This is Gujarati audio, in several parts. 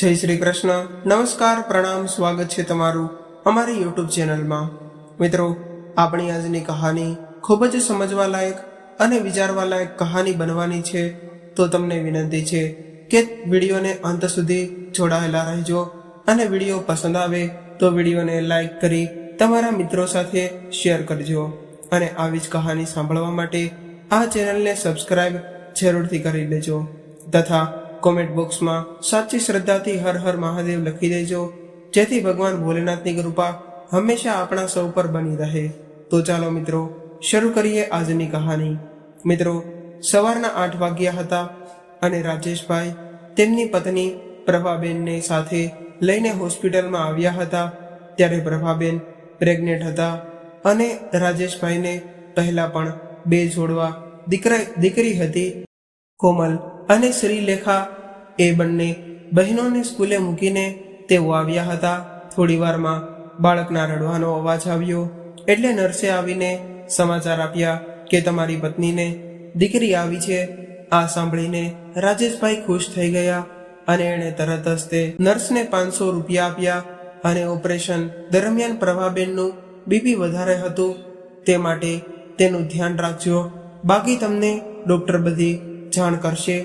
જય શ્રી કૃષ્ણ, નમસ્કાર, પ્રણામ, સ્વાગત છે તમારું અમારી યુટ્યુબ ચેનલમાં। મિત્રો, આપણી આજની કહાની ખૂબ જ સમજવા લાયક અને વિચારવા લાયક કહાની બનવાની છે, તો તમને વિનંતી છે કે વિડીયોને અંત સુધી જોડાયેલા રહેજો અને વિડીયો પસંદ આવે તો વિડીયોને લાઈક કરી તમારા મિત્રો સાથે શેર કરજો અને આવી જ કહાની સાંભળવા માટે આ ચેનલને સબસ્ક્રાઇબ જરૂરથી કરી લેજો તથા કોમેન્ટ બોક્સમાં સાચી શ્રદ્ધાથી હર હર મહાદેવ લખી દેજો, જેથી ભગવાન ભોલેનાથની કૃપા હંમેશા આપણા સૌ પર બની રહે। તો ચાલો મિત્રો, શરૂ કરીએ આજની કહાની। મિત્રો, સવારના 8 વાગ્યા હતા અને રાજેશભાઈ તેમની પત્ની પ્રભાબેનને સાથે લઈને હોસ્પિટલમાં આવ્યા હતા। ત્યારે પ્રભાબેન પ્રેગ્નેન્ટ હતા અને રાજેશભાઈને પહેલા પણ 2 જોડવા દીકરી હતી, કોમલ અને શ્રીલેખા। એ બંને બહેનોને સ્કૂલે મૂકીને તેઓ આવ્યા હતા। થોડી વારમાં બાળકના રડવાનો અવાજ આવ્યો એટલે નર્સે આવીને સમાચાર આપ્યા કે તમારી પત્નીને દીકરી આવી છે। આ સાંભળીને રાજેશભાઈ ખુશ થઈ ગયા અને એણે તરત જ તે નર્સને 500 રૂપિયા આપ્યા અને ઓપરેશન દરમિયાન પ્રભાબેનનું બીપી વધારે હતું, તે માટે તેનું ધ્યાન રાખજો, બાકી તમને ડૉક્ટર બધી જાણ કરશે।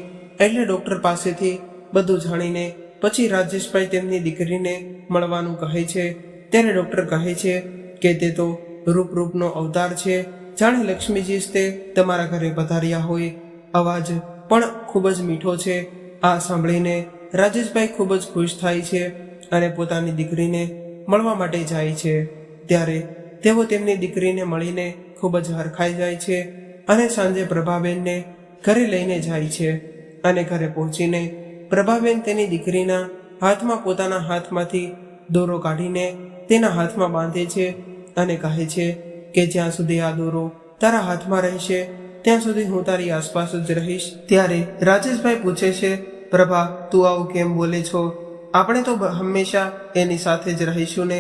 એટલે ડૉક્ટર પાસેથી બધું જાણીને પછી રાજેશભાઈ તેમની દીકરીને મળવાનું કહે છે। ત્યારે ડૉક્ટર કહે છે કે તે તો રૂપનો અવતાર છે, જાણે લક્ષ્મીજી જ તે તમારા ઘરે પધાર્યા હોય, અવાજ પણ ખૂબ જ મીઠો છે। આ સાંભળીને રાજેશભાઈ ખૂબ જ ખુશ થાય છે અને પોતાની દીકરીને મળવા માટે જાય છે। ત્યારે તેઓ તેમની દીકરીને મળીને ખૂબ જ હરખાઈ જાય છે અને સાંજે પ્રભાબેનને ઘરે લઈને જાય છે અને ઘરે પહોંચીને પ્રભાબેન તેની દીકરીના હાથમાં પોતાના હાથમાંથી દોરો કાઢીને તેના હાથમાં બાંધે છે અને કહે છે કે જ્યાં સુધી આ દોરો તારા હાથમાં રહેશે ત્યાં સુધી હું તારી આસપાસ જ રહીશ। ત્યારે રાજેશભાઈ પૂછે છે, પ્રભા, તું આવું કેમ બોલે છો? આપણે તો હંમેશા એની સાથે જ રહીશું ને?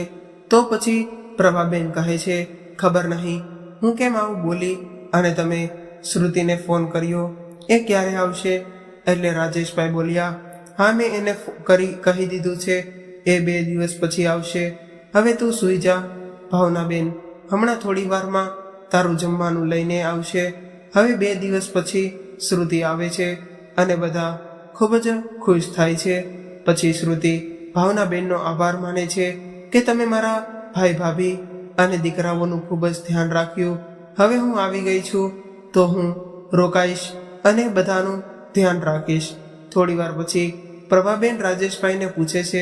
તો પછી પ્રભાબેન કહે છે, ખબર નહીં હું કેમ આવું બોલી, અને તમે શ્રુતિને ફોન કર્યો, એ ક્યારે આવશે? એટલે રાજેશભાઈ બોલ્યા, હા, મેં એને કહી દીધું છે, એ 2 દિવસ પછી આવશે। હવે તું સૂઈ જા ભાવનાબેન, હમણાં થોડી વારમાં તારું જમવાનું લઈને આવશે। હવે 2 દિવસ પછી શ્રુતિ આવે છે અને બધા ખૂબ જ ખુશ થાય છે। પછી શ્રુતિ ભાવનાબેનનો આભાર માને છે કે તમે મારા ભાઈ ભાભી અને દીકરાઓનું ખૂબ જ ધ્યાન રાખ્યું, હવે હું આવી ગઈ છું તો હું રોકાઈશ અને બધાનું ધ્યાન રાખીશ। થોડી વાર પછી પ્રભાબેન રાજેશભાઈને પૂછે છે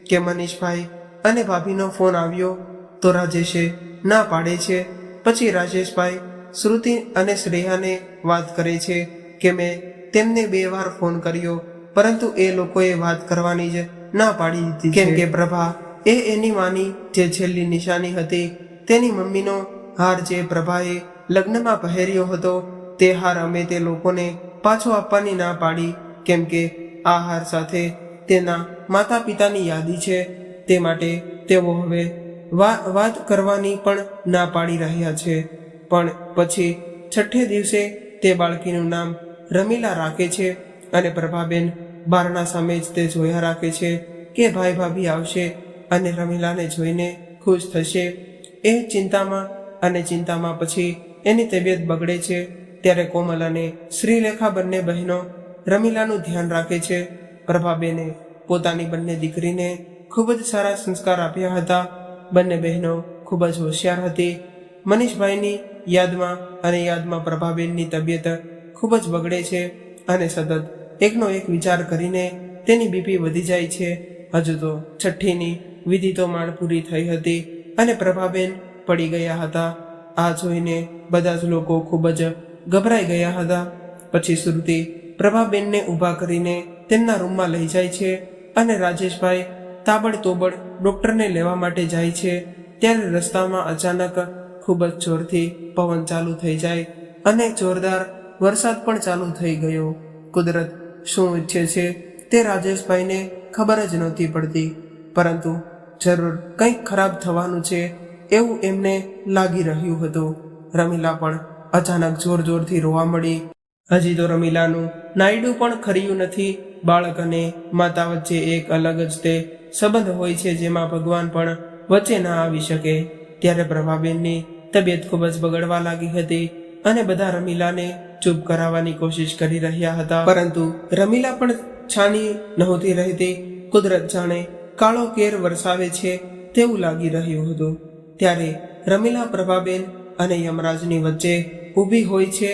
કે મનીષભાઈ અને ભાભીનો ફોન આવ્યો? તો રાજેશે ના પાડે છે। પછી રાજેશભાઈ શ્રુતિ અને શ્રેયાને વાત કરે છે કે મેં તેમને 2 વાર ફોન કર્યો, પરંતુ એ લોકોએ વાત કરવાની જ ના પાડી દીધી, કેમ કે પ્રભા એ એની માની જે છેલ્લી નિશાની હતી, તેની મમ્મીનો હાર જે પ્રભાએ લગ્નમાં પહેર્યો હતો, તે હાર અમે તે લોકોને પાછો આપવાની ના પાડી, કેમ કે આ હાર સાથે તેના માતા પિતાની યાદી છે, તે માટે તેઓ હવે વાત કરવાની પણ ના પાડી રહ્યા છે। પણ પછી 6ઠે દિવસે તે બાળકીનું નામ રમીલા રાખે છે અને પ્રભાબેન બારણા સામે જ તે જોયા રાખે છે કે ભાઈ ભાભી આવશે અને રમીલાને જોઈને ખુશ થશે। એ ચિંતામાં પછી એની તબિયત બગડે છે। ત્યારે કોમલ અને શ્રીલેખા બંને બહેનો રમીલાનું ધ્યાન રાખે છે। પ્રભાબેને પોતાની બંને દીકરીને ખૂબ જ સારા સંસ્કાર આપ્યા હતા। બંને બહેનો ખૂબ જ હોશિયાર હતી। મનીષભાઈની યાદમાં પ્રભાબેનની તબિયત ખૂબ જ બગડે છે અને સતત એકનો એક વિચાર કરીને તેની બીપી વધી જાય છે। હજુ તો 6ઠ્ઠીની વિધિ તો માંડ પૂરી થઈ હતી અને પ્રભાબેન પડી ગયા હતા। આ જોઈને બધા જ લોકો ખૂબ જ ગભરાઈ ગયા હતા। પછી શ્રુતિ પ્રભાબેનને ઊભા કરીને તેમના રૂમમાં લઈ જાય છે અને રાજેશભાઈ તાબડતોડ ડૉક્ટરને લેવા માટે જાય છે। ત્યારે રસ્તામાં અચાનક ખૂબ જ જોરથી પવન ચાલુ થઈ જાય અને જોરદાર વરસાદ પણ ચાલુ થઈ ગયો। કુદરત શું ઈચ્છે છે તે રાજેશભાઈને ખબર જ નહોતી પડતી, પરંતુ જરૂર કંઈક ખરાબ થવાનું છે એવું એમને લાગી રહ્યું હતું। રમીલા પણ અચાનક જોરથી રોવા મળી। હજી તો રમીલાનું નાયડું પણ ખર્યું નથી, બાળક અને માતા વચ્ચે એક અલગ જ તે સંબંધ હોય છે, જેમાં ભગવાન પણ વચ્ચે ના આવી શકે. ત્યારે પ્રભાબેનની તબિયત ખૂબ જ બગડવા લાગી હતી અને બધા રમીલાને ચૂપ કરાવવાની કોશિશ કરી રહ્યા હતા, પરંતુ રમીલા પણ છાની નહોતી રહેતી. કુદરત જાણે કાળો કેર વરસાવે છે તેવું લાગી રહ્યું હતું. ત્યારે રમીલા પ્રભાબેન અને યમરાજની વચ્ચે ઊભી હોય છે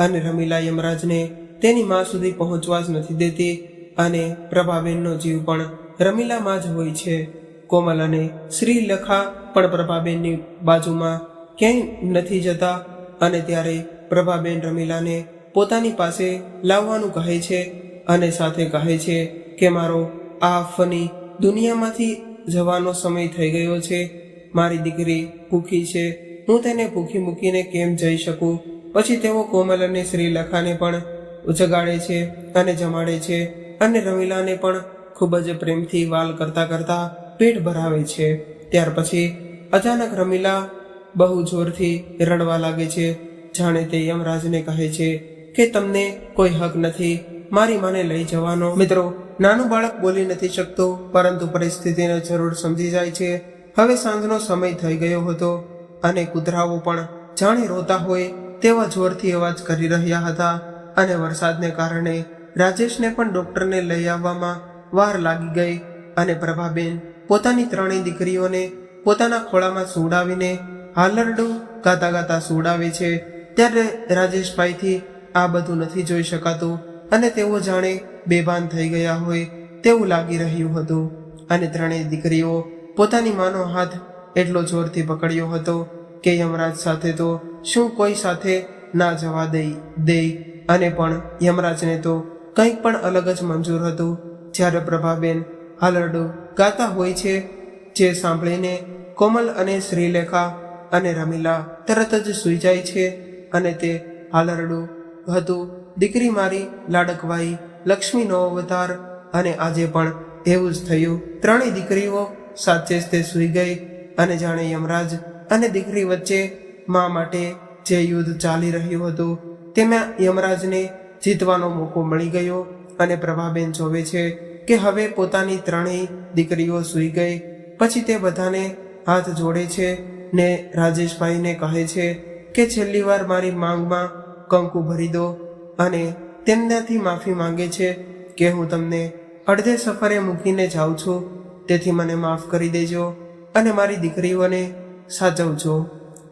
અને રમીલા યમરાજને તેની માં સુધી પહોંચવા જ નથી દેતી અને પ્રભાબેનનો જીવ પણ રમીલામાં જ હોય છે. કોમલ અને શ્રીલેખા પણ પ્રભાબેનની બાજુમાં ક્યાંય નથી જતા અને ત્યારે પ્રભાબેન રમીલાને પોતાની પાસે લાવવાનું કહે છે અને સાથે કહે છે કે મારો આ ફની દુનિયામાંથી જવાનો સમય થઈ ગયો છે. મારી દીકરી ભૂખી છે, હું તેને ભૂખી મૂકીને કેમ જઈ શકું. પછી તેઓ કોમલ અને શ્રીલેખાને પણ જગાડે છે અને જમાડે છે અને રમીલાને પણ ખૂબ જ પ્રેમથી વાલ કરતા કરતા પેટ ભરાવે છે. ત્યાર પછી અચાનક રમીલા બહુ જોરથી રડવા લાગે છે, જાણે તે યમરાજને કહે છે કે તમને કોઈ હક નથી મારી માને લઈ જવાનો. મિત્રો, નાનું બાળક બોલી નથી શકતું, પરંતુ પરિસ્થિતિને જરૂર સમજી જાય છે. હવે સાંજનો સમય થઈ ગયો હતો અને કૂતરાઓ પણ જાણે રોતા હોય તેવા જોરથી અવાજ કરી રહ્યા હતા અને વરસાદને કારણે રાજેશને પણ ડોક્ટરને લઈ આવવામાં વાર લાગી ગઈ અને પ્રભાબેન પોતાની ત્રણેય દીકરીઓને પોતાના ખોળામાં સુવડાવીને હાલરડું ગાતા ગાતા સુવડાવે છે. ત્યારે રાજેશભાઈથી આ બધું નથી જોઈ શકાતું અને તેઓ જાણે બેભાન થઈ ગયા હોય તેવું લાગી રહ્યું હતું અને ત્રણેય દીકરીઓ પોતાની માનો હાથ એટલો જોરથી પકડ્યો હતો કે યમરાજ સાથે તો શું કોઈ સાથે ના જવા દે અને પણ યમરાજને તો કંઈક પણ અલગ જ મંજૂર હતું. જ્યારે પ્રભાબેન હાલરડું ગાતા હોય છે, જે સાંભળીને કોમલ અને શ્રીલેખા અને રમીલા તરત જ સૂઈ જાય છે અને તે હાલરડું હતું દીકરી મારી લાડકવાઈ લક્ષ્મીનો અવતાર. અને આજે પણ એવું જ થયું. ત્રણેય દીકરીઓ સાચે જ તે સૂઈ ગઈ અને જાણે યમરાજ અને દીકરી વચ્ચે મા માટે જે યુદ્ધ ચાલી રહ્યું હતું તેમાં યમરાજને જીતવાનો મોકો મળી ગયો અને પ્રભાબેન જોવે છે કે હવે પોતાની ત્રણેય દીકરીઓ સૂઈ ગઈ. પછી તે બધાને હાથ જોડે છે ને રાજેશભાઈને કહે છે કે છેલ્લી વાર મારી માંગમાં કંકુ ભરી દો અને તેમનાથી માફી માંગે છે કે હું તમને અડધે સફરે મૂકીને જાઉં છું, તેથી મને માફ કરી દેજો અને મારી દીકરીઓને સાચવજો.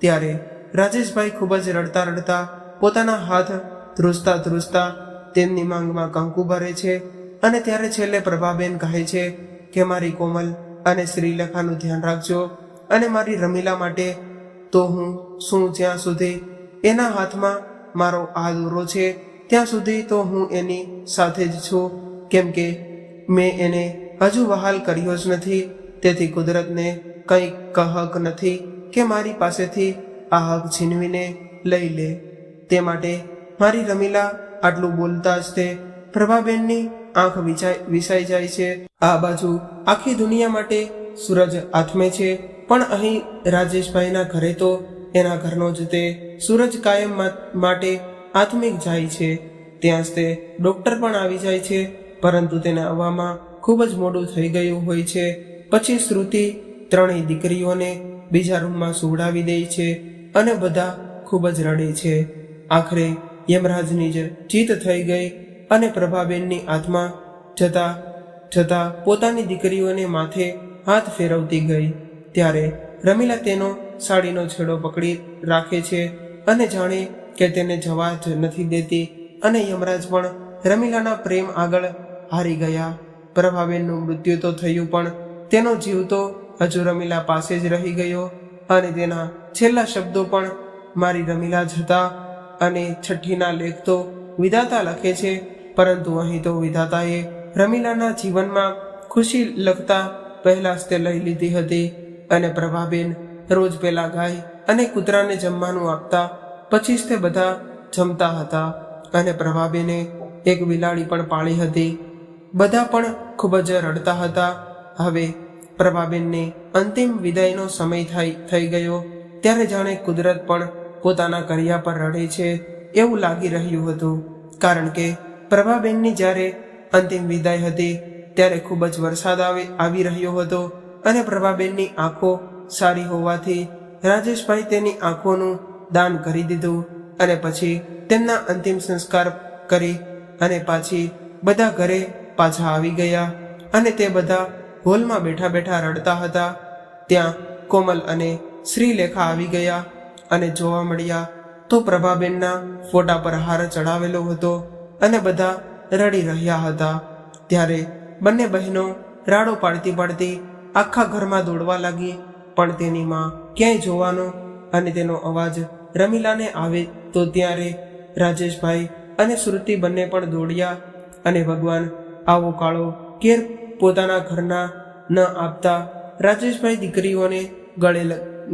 ત્યારે રાજેશભાઈ ખૂબ જ રડતા રડતા પોતાના હાથ ધ્રુજતા ધ્રુજતા તેમની માંગમાં કંકુ ભરે છે અને ત્યારે છેલ્લે પ્રભાબેન કહે છે કે મારી કોમલ અને શ્રીલેખાનું ધ્યાન રાખજો અને મારી રમીલા માટે તો હું શું જ્યાં સુધી એના હાથમાં મારો આ દોરો છે ત્યાં સુધી તો હું એની સાથે જ છું, કેમ કે મેં એને હજુ વહાલ કર્યો જ નથી. તેથી કુદરતને કંઈ હક નથી કે મારી પાસેથી આ હક છીનવીને લઈ લે. તે માટે મારી રમીલા આટલું બોલતા જ તે પ્રભાબેનની આંખ વિસાઈ જાય છે. આ બાજુ આખી દુનિયા માટે સૂરજ આથમે છે, પણ અહીં રાજેશભાઈના ઘરે તો એના ઘરનો જ તે સૂરજ કાયમ માટે આત્મિક જાય છે. ત્યાં જ તે ડોક્ટર પણ આવી જાય છે, પરંતુ તેને આવવામાં ખૂબ જ મોડું થઈ ગયું હોય છે. પછી શ્રુતિ ત્રણેય દીકરીઓને બીજા રૂમમાં સુવડાવી દે છે અને બધા ખૂબ જ રડે છે. આખરે યમરાજની જ જીત થઈ ગઈ અને પ્રભાબેનની આત્મા જતા જતા પોતાની દીકરીઓને માથે હાથ ફેરવતી ગઈ. ત્યારે રમીલા તેનો સાડીનો છેડો પકડી રાખે છે અને જાણે કે તેને જવા જ નથી દેતી અને યમરાજ પણ રમીલાના પ્રેમ આગળ હારી ગયા. પ્રભાબેનનું મૃત્યુ તો થયું, પણ તેનો જીવ તો હજુ રમીલા પાસે જ રહી ગયો અને તેના છેલ્લા શબ્દો પણ મારી રમીલા જ હતા. અને છઠ્ઠીના લેખ તો વિધાતા લખે છે, પરંતુ અહીં તો વિધાતાએ રમીલાના જીવનમાં ખુશી લખતા પહેલા જ તે લઈ લીધી હતી. અને પ્રભાબેન રોજ પેલા ગાય અને કૂતરાને જમવાનું આપતા, પછી જ તે બધા જમતા હતા. અને પ્રભાબેને એક બિલાડી પણ પાળી હતી. બધા પણ ખૂબ જ રડતા હતા. હવે પ્રભાબેનને અંતિમ વિદાયનો સમય થઈ ગયો. ત્યારે જાણે કુદરત પણ પોતાના કર્યા પર રડે છે એવું લાગી રહ્યું હતું, કારણ કે પ્રભાબેનની જ્યારે અંતિમ વિદાય હતી ત્યારે ખૂબ જ વરસાદ આવી રહ્યો હતો અને પ્રભાબેનની આંખો સારી હોવાથી રાજેશભાઈ તેની આંખોનું દાન કરી દીધું અને પછી તેમના અંતિમ સંસ્કાર કરી અને પાછી બધા ઘરે પાછા આવી ગયા અને તે બધા હોલમાં બેઠા બેઠા રડતા હતા. ત્યાં કોમલ અને શ્રીલેખા આવી ગયા અને જોવા મળ્યા તો પ્રભાબેનના ફોટા પર હાર ચડાવેલો હતો અને બધા રડી રહ્યા હતા. ત્યારે બંને બહેનો રાડો પાડતી પાડતી આખા ઘરમાં દોડવા લાગી, પણ તેની માં ક્યાંય જોવાનો અને તેનો અવાજ રમીલાને આવે તો ત્યારે રાજેશભાઈ અને શ્રુતિ બંને પણ દોડ્યા અને ભગવાન આવો કાળો કેર પોતાના ઘરના ન આપતા રાજેશભાઈ દીકરીઓને ગળે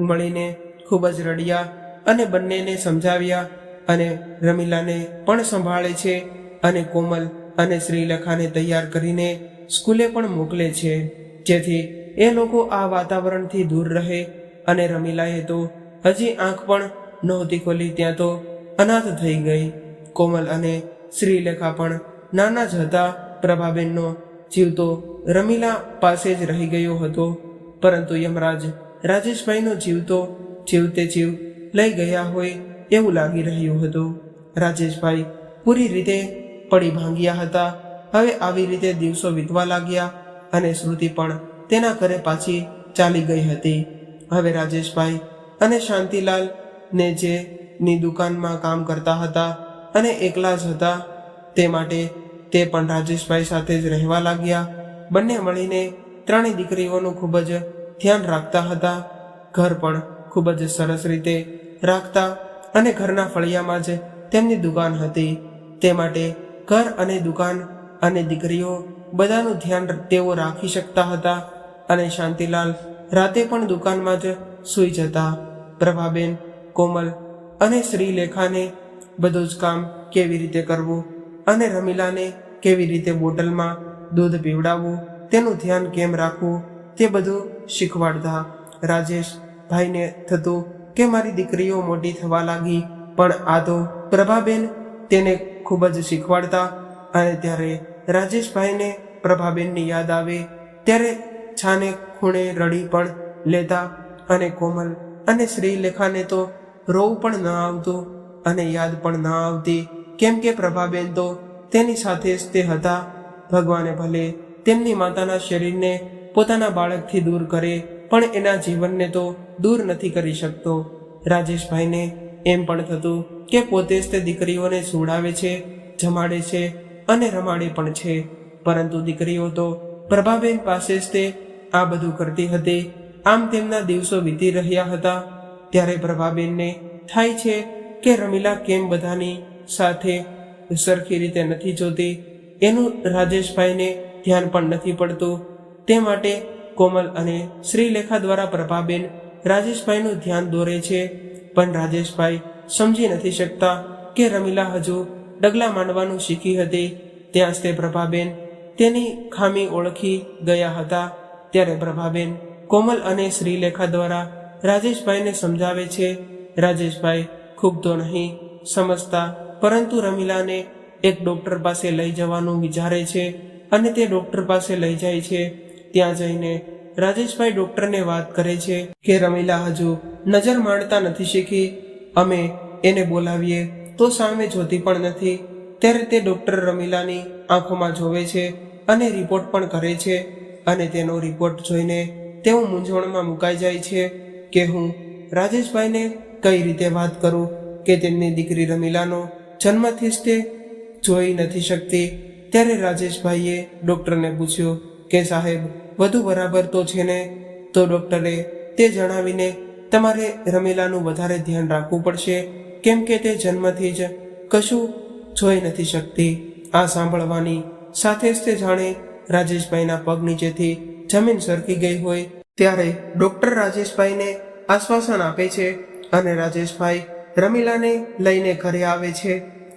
મળીને ખૂબ જ રડ્યા અને બંનેને સમજાવ્યા અને રમીલાને પણ સંભાળે છે અને કોમલ અને શ્રીલેખાને તૈયાર કરીને સ્કૂલે પણ મોકલે છે, જેથી એ લોકો આ વાતાવરણથી દૂર રહે. અને રમીલાએ તો હજી આંખ પણ નહોતી ખોલી ત્યાં તો અનાથ થઈ ગઈ. કોમલ અને શ્રીલેખા પણ નાના જ હતા. પ્રભાબેનનો જીવ તો રમીલા પાસે જ રહી ગયો હતો, પરંતુ યમરાજ રાજેશભાઈનો જીવ તો જીવતે જીવ લઈ ગયા હોય એવું લાગી રહ્યું હતું. રાજેશભાઈ પૂરી રીતે પડી ભાંગ્યા હતા. હવે આવી રીતે દિવસો વીતવા લાગ્યા અને શ્રુતિ પણ તેના ઘરે પાછી ચાલી ગઈ હતી. હવે રાજેશભાઈ અને શાંતિલાલ ને જે ની દુકાનમાં કામ કરતા હતા અને એકલા જ હતા, તે માટે તે પણ રાજેશભાઈ સાથે જ રહેવા લાગ્યા. બંને મળીને ત્રણેય દીકરીઓનું ખૂબ જ ધ્યાન રાખતા હતા. ઘર પણ ખૂબ જ સરસ રીતે રાખતા અને ઘરના ફળિયામાં જ તેમની દુકાન હતી. તે માટે ઘર અને દુકાન અને દીકરીઓ બધાનું ધ્યાન તેઓ રાખી શકતા હતા. અને શાંતિલાલ રાતે પણ દુકાનમાં જ સૂઈ જતા. પ્રભાબેન, કોમલ અને શ્રીલેખાને બધું જ કામ કેવી રીતે કરવું અને રમીલાને કેવી રીતે બોટલમાં દૂધ પીવડાવવું, તેનું ધ્યાન કેમ રાખવું, તે બધું શીખવાડતા. રાજેશભાઈને થતું કે મારી દીકરીઓ મોટી થવા લાગી, પણ આ તો પ્રભાબેન તેને ખૂબ જ શીખવાડતા. અને ત્યારે રાજેશભાઈને પ્રભાબેનની યાદ આવે ત્યારે છાને ખૂણે રડી પણ લેતા અને કોમલ અને શ્રીલેખાને તો રોવું પણ ન આવતું અને યાદ પણ ન આવતી, કેમ કે પ્રભાબેન તો તેની સાથે જ તે હતા. ભગવાને ભલે તેમની માતાના શરીરને પોતાના બાળકથી દૂર કરે, પણ એના જીવનને તો દૂર નથી કરી શકતો. રાજેશભાઈને એમ પણ થતું કે પોતે જ તે દીકરીઓને સુવડાવે છે, જમાડે છે અને રમાડે પણ છે, પરંતુ દીકરીઓ તો પ્રભાબેન પાસે જ તે આ બધું કરતી હતી. આમ તેમના દિવસો વીતી રહ્યા હતા. ત્યારે પ્રભાબેનને થાય છે કે રમીલા કેમ બધાની સાથે સરખી રીતે નથી જોતી, એનું રાજેશભાઈને ધ્યાન પણ નથી પડતું. તે માટે કોમલ અને શ્રીલેખા દ્વારા પ્રભાબેન રાજેશભાઈનું ધ્યાન દોરે છે, પણ રાજેશભાઈ સમજી નથી શકતા કે રમીલા હજુ ડગલા માંડવાનું શીખી હતી. ત્યાં જ તે પ્રભાબેન તેની ખામી ઓળખી ગયા હતા. ત્યારે પ્રભાબેન કોમલ અને શ્રીલેખા દ્વારા રાજેશભાઈને સમજાવે છે. રાજેશભાઈ ખૂબ તો નહીં સમજતા, પરંતુ રમીલાને એક ડૉક્ટર પાસે લઈ જવાનું વિચારે છે અને તે ડૉક્ટર પાસે લઈ જાય છે. ત્યાં જઈને રાજેશભાઈ ડૉક્ટરને વાત કરે છે કે રમીલા હજુ નજર માંડતા નથી શીખી, અમે એને બોલાવીએ તો સામે જોતી પણ નથી. ત્યારે તે ડૉક્ટર રમીલાની આંખોમાં જોવે છે અને રિપોર્ટ પણ કરે છે અને તેનો રિપોર્ટ જોઈને તેઓ મૂંઝવણમાં મુકાઈ જાય છે કે હું રાજેશભાઈને કઈ રીતે વાત કરું કે તેમની દીકરી રમીલાનો જન્મથી જ તે જોઈ નથી શકતી. ત્યારે રાજેશભાઈએ ડૉક્ટરને પૂછ્યું કે સાહેબ વધુ બરાબર તો છે ને? તો ડૉક્ટરે તે જણાવીને તમારે રમીલાનું વધારે ધ્યાન રાખવું પડશે, કેમ કે તે જન્મથી જ કશું જોઈ નથી શકતી. આ સાંભળવાની સાથે જ તે જાણે રાજેશભાઈના પગ નીચેથી જમીન સરકી ગઈ હોય. ત્યારે ડૉક્ટર રાજેશભાઈને આશ્વાસન આપે છે અને રાજેશભાઈ રમીલાને લઈને ઘરે આવે છે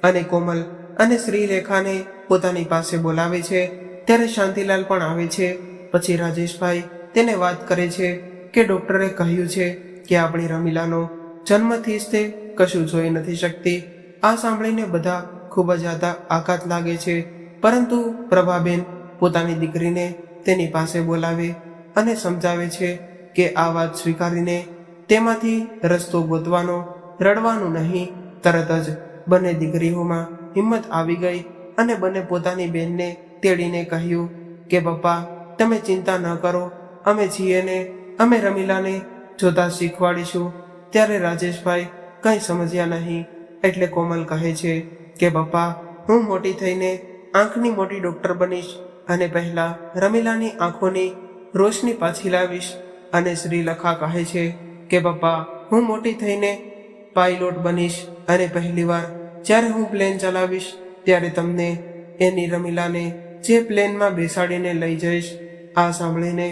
અને કોમલ અને શ્રીલેખાને પોતાની પાસે બોલાવે છે. ત્યારે શાંતિલાલ પણ આવે છે. પછી રાજેશભાઈ તેને વાત કરે છે કે ડૉક્ટરે કહ્યું છે કે આપણી રમીલાનો જન્મથી જ તે કશું જોઈ નથી શકતી. આ સાંભળીને બધા ખૂબ જ આઘાત લાગે છે, પરંતુ પ્રભાબેન પોતાની દીકરીને તેની પાસે બોલાવે અને સમજાવે છે કે આ વાત સ્વીકારીને તેમાંથી રસ્તો ગોતવાનો, રડવાનું નહીં. તરત જ બંને દીકરીઓમાં હિંમત આવી ગઈ અને બંને પોતાની બહેનને તેડીને કહ્યું કે પપ્પા, તમે ચિંતા ન કરો, અમે છીએ ને, અમે રમીલાને જોતા શીખવાડીશું. ત્યારે રાજેશભાઈ કંઈ સમજ્યા નહીં એટલે કોમલ કહે છે કે પપ્પા, હું મોટી થઈને આંખની મોટી ડૉક્ટર બનીશ અને પહેલાં રમીલાની આંખોની રોશની પાછી લાવીશ. અને શ્રીલેખા કહે છે કે પપ્પા, હું મોટી થઈને પાયલોટ બનીશ અને પહેલીવાર જ્યારે હું પ્લેન ચલાવીશ ત્યારે તમને એની રમીલાને જે પ્લેનમાં બેસાડીને લઈ જઈશ. આ સાંભળીને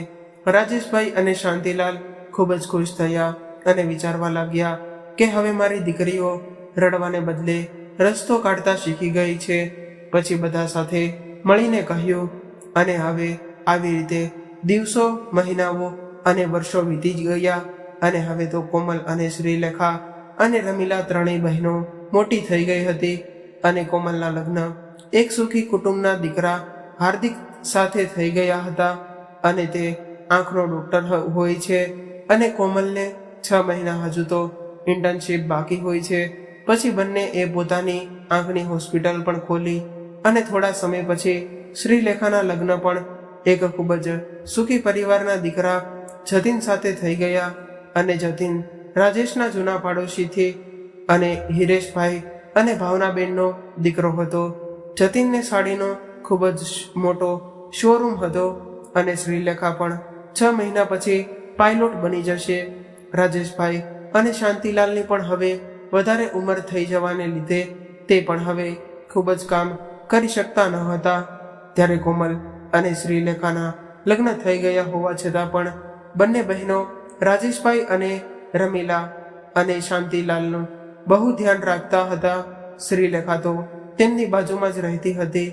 રાજેશભાઈ અને શાંતિલાલ ખૂબ જ ખુશ થયા અને વિચારવા લાગ્યા કે હવે મારી દીકરીઓ રડવાને બદલે રસ્તો કાઢતા શીખી ગઈ છે. પછી બધા સાથે મળીને કહ્યું અને હવે આવી રીતે દિવસો, મહિનાઓ અને વર્ષો વીતી ગયા અને હવે તો કોમલ અને શ્રીલેખા અને રમીલા ત્રણેય બહેનો મોટી થઈ ગઈ હતી અને કોમલના લગ્ન એક સુખી કુટુંબના દીકરા હાર્દિક સાથે થઈ ગયા હતા અને તે આંખનો ડૉક્ટર હોય છે અને કોમલને 6 મહિના હજુ તો ઇન્ટર્નશીપ બાકી હોય છે. પછી બંને એ પોતાની આંખની હોસ્પિટલ પણ ખોલી અને થોડા સમય પછી શ્રીલેખાના લગ્ન પણ એક ખૂબ જ સુખી પરિવારના દીકરા જતીન સાથે થઈ ગયા અને જતીન રાજેશના જૂના પાડોશીથી અને હિરેશભાઈ અને ભાવનાબેનનો દીકરો હતો. જતીનને સાડીનો ખૂબ જ મોટો શોરૂમ હતો અને શ્રીલેખા પણ 6 મહિના પછી પાયલોટ બની જશે. રાજેશભાઈ અને શાંતિલાલની પણ હવે વધારે ઉંમર થઈ જવાને લીધે તે પણ હવે ખૂબ જ કામ કરી શકતા ન હતા. ત્યારે કોમલ અને શ્રીલેખાના લગ્ન થઈ ગયા હોવા છતાં પણ બંને બહેનો રાજેશભાઈ અને રમીલા અને શાંતિલાલનું બહુ ધ્યાન રાખતા હતા. શ્રીલેખા તો તેમની બાજુમાં જ રહેતી હતી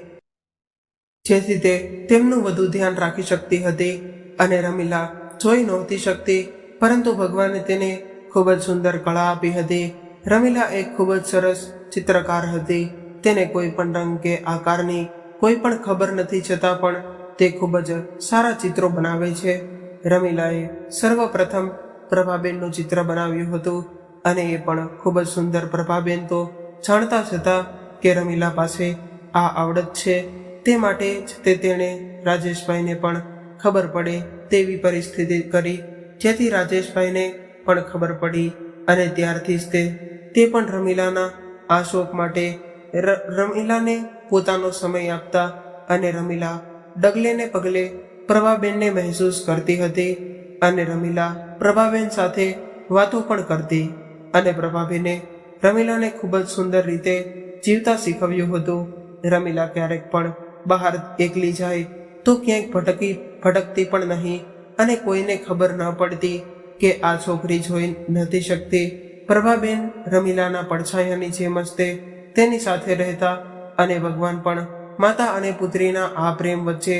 જેથી તે તેમનું વધુ ધ્યાન રાખી શકતી હતી અને રમીલા જોઈ નહોતી શકતી, પરંતુ ભગવાને તેને ખૂબ જ સુંદર કળા આપી હતી. રમીલા એક ખૂબ જ સરસ ચિત્રકાર હતી. તેને કોઈ પણ રંગ કે આકારની કોઈ પણ ખબર નથી, છતાં પણ તે ખૂબ જ સારા ચિત્રો બનાવે છે. રમીલાએ સર્વપ્રથમ પ્રભાબેનનું ચિત્ર બનાવ્યું હતું અને એ પણ ખૂબ જ સુંદર. પ્રભાબેન તો જાણતા છતાં કે રમીલા પાસે આ આવડત છે, તે માટે જ તેણે રાજેશભાઈને પણ ખબર પડે તેવી પરિસ્થિતિ કરી, જેથી રાજેશભાઈને પણ ખબર પડી અને ત્યારથી જ તે પણ રમીલાના આ શોખ માટે રમીલાને પોતાનો સમય આપતા અને રમીલા ડગલે ને પગલે પ્રભાબેનને મહેસૂસ કરતી હતી અને રમીલા પ્રભાબેન સાથે વાતો પણ કરતી અને પ્રભાબેને રમીલાને ખૂબ જ સુંદર રીતે જીવતા શીખવ્યું હતું. રમીલા ક્યારેક પણ બહાર એકલી જાય તો ક્યાંક ભટકતી પણ નહીં અને કોઈને ખબર ન પડતી કે આ છોકરી જોઈ નથી શકતી. પ્રભાબેન રમીલાના પડછાયાની જેમ જ તેની સાથે રહેતા અને ભગવાન પણ માતા અને પુત્રીના આ પ્રેમ વચ્ચે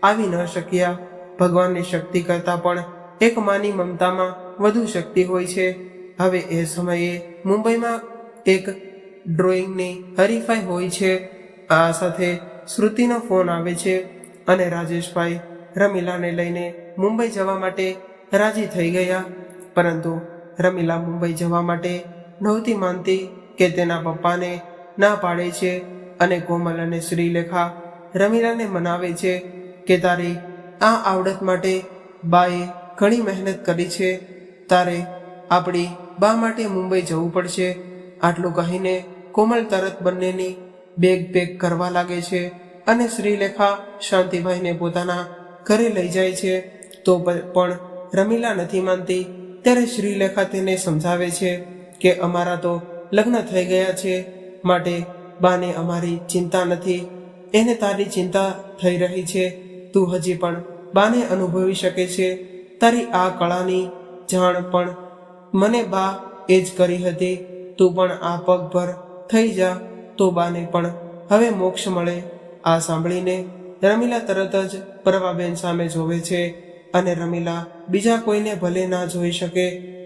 આવી ન શક્યા. ભગવાનની શક્તિ કરતાં પણ એક માની મમતામાં વધુ શક્તિ હોય છે. હવે એ સમયે મુંબઈમાં એક ડ્રોઈંગની હરીફાઈ હોય છે. આ સાથે શ્રુતિનો ફોન આવે છે અને રાજેશભાઈ રમીલાને લઈને મુંબઈ જવા માટે રાજી થઈ ગયા, પરંતુ રમીલા મુંબઈ જવા માટે નહોતી માનતી કે તેના પપ્પાને ના પાડે છે અને કોમલ અને શ્રીલેખા રમીલાને મનાવે છે કે તારી આ આવડત માટે બાએ ઘણી મહેનત કરી છે, તારે આપણી બા માટે મુંબઈ જવું પડશે. આટલું કહીને કોમલ તરત બંનેની બેગ પેક કરવા લાગે છે અને શ્રીલેખા શાંતિભાઈને પોતાના ઘરે લઈ જાય છે. તો પણ રમીલા નથી માનતી. ત્યારે શ્રીલેખા તેને સમજાવે છે કે અમારા તો લગ્ન થઈ ગયા છે, માટે બાને અમારી ચિંતા નથી, એને તારી ચિંતા થઈ રહી છે. તું હજી પણ બાને અનુભવી શકે છે. તારી આ કળાની જાણ પણ મને બા એ જ કરી હતી. તું પણ આ પગભર થઈ જા તો બાને પણ હવે મોક્ષ મળે. આ સાંભળીને રમીલા તરત જ પ્રભાબેન સામે જોવે છે અને રમીલા બીજા કોઈને ભલે ના જોઈ શકે,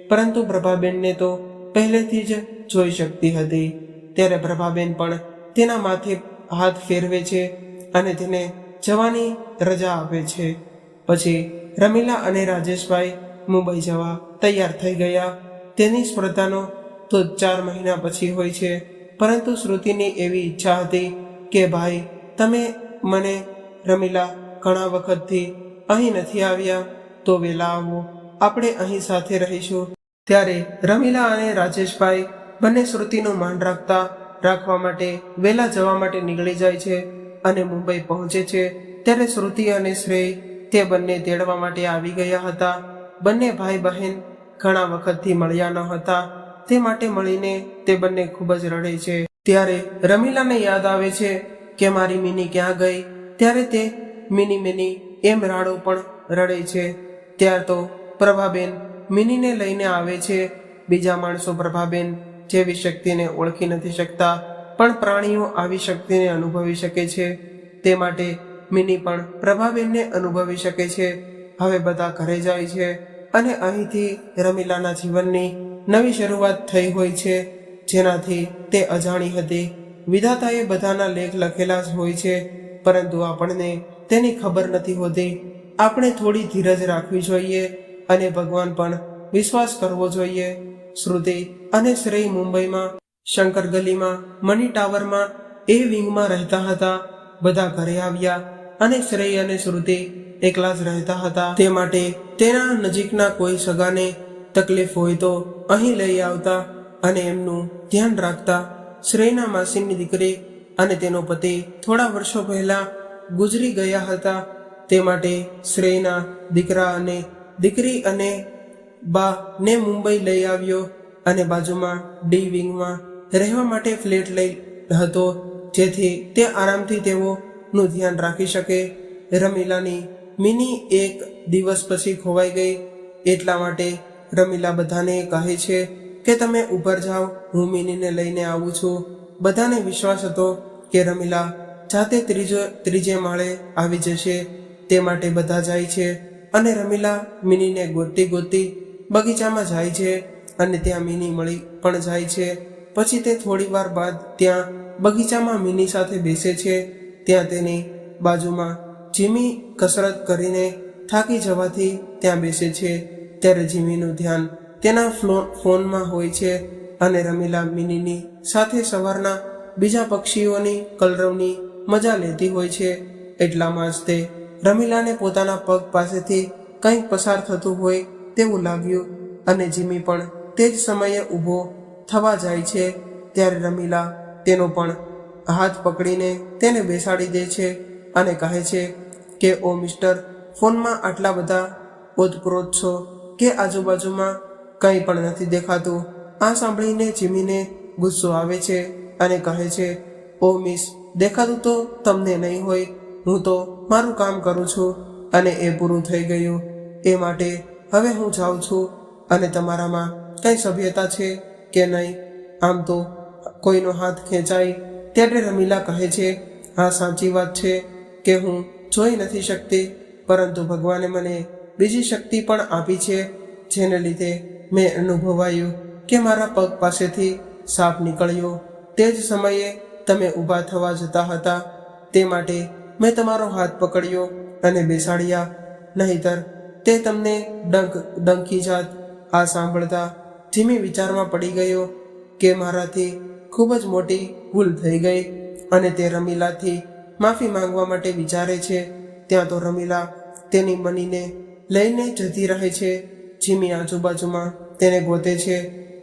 પરંતુ પ્રભાબેનને તો પહેલેથી જ જોઈ શકતી હતી. ત્યારે પ્રભાબેન પણ તેના માથે હાથ ફેરવે છે અને તેને જવાની રજા આપે છે. પછી રમીલા અને રાજેશભાઈ મુંબઈ જવા તૈયાર થઈ ગયા. તેની સ્પર્ધાનો તો 4 મહિના પછી હોય છે, પરંતુ શ્રુતિની એવી ઈચ્છા હતી કે ભાઈ તમે મને રમીલા ઘણા વખતથી અહીં નથી આવ્યા, તો વહેલા આવો, આપણે અહીં સાથે રહીશું. ત્યારે રમીલા અને રાજેશભાઈ બંને શ્રુતિનું માન રાખવા માટે વહેલા જવા માટે નીકળી જાય છે અને મુંબઈ પહોંચે છે. ત્યારે શ્રુતિ અને શ્રેય તે બંને તેડવા માટે આવી ગયા હતા. બંને ભાઈ બહેન ઘણા વખતથી મળ્યા ન હતા, તે માટે મળીને તે બંને ખૂબ જ રડે છે. ત્યારે રમીલાને યાદ આવે છે કે મારી મિની ક્યાં ગઈ. ત્યારે તે મિની એમ રાડો પણ રડે છે. ત્યાર તો પ્રભાબેન મિનીને લઈને આવે છે. બીજા માણસો પ્રભાબેન જેવી શક્તિને ઓળખી નથી શકતા, પણ પ્રાણીઓ આવી શક્તિને અનુભવી શકે છે. તે માટે મિની પણ પ્રભાબેનને અનુભવી શકે છે. હવે બધા ઘરે જાય છે અને અહીંથી રમીલાના જીવનની નવી શરૂઆત થઈ હોય છે, જેનાથી તે અજાણી હતી. વિધાતાએ બધાના લેખ લખેલા જ હોય છે, પરંતુ આપણને તેની ખબર નથી હોતી. આપણે થોડી ધીરજ રાખવી જોઈએ અને ભગવાન પણ વિશ્વાસ કરવો જોઈએ. શ્રુતિ અને શ્રેય મુંબઈમાં શંકર ગલીમાં મની ટાવરમાં એ વિંગમાં રહેતા હતા. બધા ઘરે આવ્યા અને શ્રેય અને શ્રુતિ એકલા જ રહેતા હતા. તે માટે તેના નજીકના કોઈ સગાને તકલીફ હોય તો અહીં લઈ આવતા અને એમનું ધ્યાન રાખતા. શ્રેયના માસીની દીકરી અને તેનો પતિ થોડા વર્ષો પહેલા ગુજરી ગયા હતા. તે માટે શ્રેયના દીકરા અને દીકરી અને બા ને મુંબઈ લઈ આવ્યો અને બાજુમાં ડી વિંગમાં રહેવા માટે ફ્લેટ લઈ હતો, જેથી તે આરામથી તેઓનું ધ્યાન રાખી શકે. રમીલાની મિની એક દિવસ પછી ખોવાઈ ગઈ, એટલા માટે રમીલા બધાને કહે છે કે તમે ઉપર જાઓ, હું મિનીને લઈને આવું છું. બધાને વિશ્વાસ હતો કે રમીલા જાતે ત્રીજે માળે આવી જશે. તે માટે બધા જાય છે અને રમીલા મિનીને ગોતતી બગીચામાં જાય છે અને ત્યાં મિની મળી પણ જાય છે. પછી તે થોડી વાર બાદ ત્યાં બગીચામાં મિની સાથે બેસે છે. ત્યાં તેની બાજુમાં જીમી કસરત કરીને થાકી જવાથી ત્યાં બેસે છે. ત્યારે જીમીનું ધ્યાન તેના ફોનમાં હોય છે અને રમીલા મિનીની સાથે સવારના બીજા પક્ષીઓની કલરવની મજા લેતી હોય છે. એટલામાં જ તે રમીલાને પોતાના પગ પાસેથી કંઈક પસાર થતું હોય તેવું લાગ્યું અને જીમી પણ તે જ સમયે ઊભો થવા જાય છે. ત્યારે રમીલા તેનો પણ હાથ પકડીને તેને બેસાડી દે છે અને કહે છે કે ઓ મિસ્ટર, ફોનમાં આટલા બધા ઓતપ્રોત છો કે આજુબાજુમાં કંઈ પણ નથી દેખાતું. આ સાંભળીને જીમીને ગુસ્સો આવે છે અને કહે છે, ઓ મિસ, દેખાતું તો તમને નહીં હોય, હું તો મારું કામ કરું છું અને એ પૂરું થઈ ગયું. એ માટે હવે હું જાઉં છું અને તમારામાં કંઈ સભ્યતા છે કે નહીં? આમ તો કોઈનો હાથ ખેંચાય. ત્યારે રમીલા કહે છે, હા, સાચી વાત છે કે હું જોઈ નથી શકતી, પરંતુ ભગવાને મને બીજી શક્તિ પણ આપી છે, જેને લીધે મેં અનુભવાયું કે મારા પગ પાસેથી સાપ નીકળ્યો. તે જ સમયે તમે ઊભા થવા જતા હતા, તે માટે મેં તમારો હાથ પકડ્યો અને બેસાડ્યા, નહીંતર તે તમને ડંકી જાત. આ સાંભળતા જીમી વિચારમાં પડી ગયો કે મારાથી ખૂબ જ મોટી ભૂલ થઈ ગઈ અને તે રમીલાથી માફી માંગવા માટે વિચારે છે. ત્યાં તો રમીલા તેની મનીને લઈને જતી રહે છે. જીમી આજુબાજુમાં તેને ગોતે છે,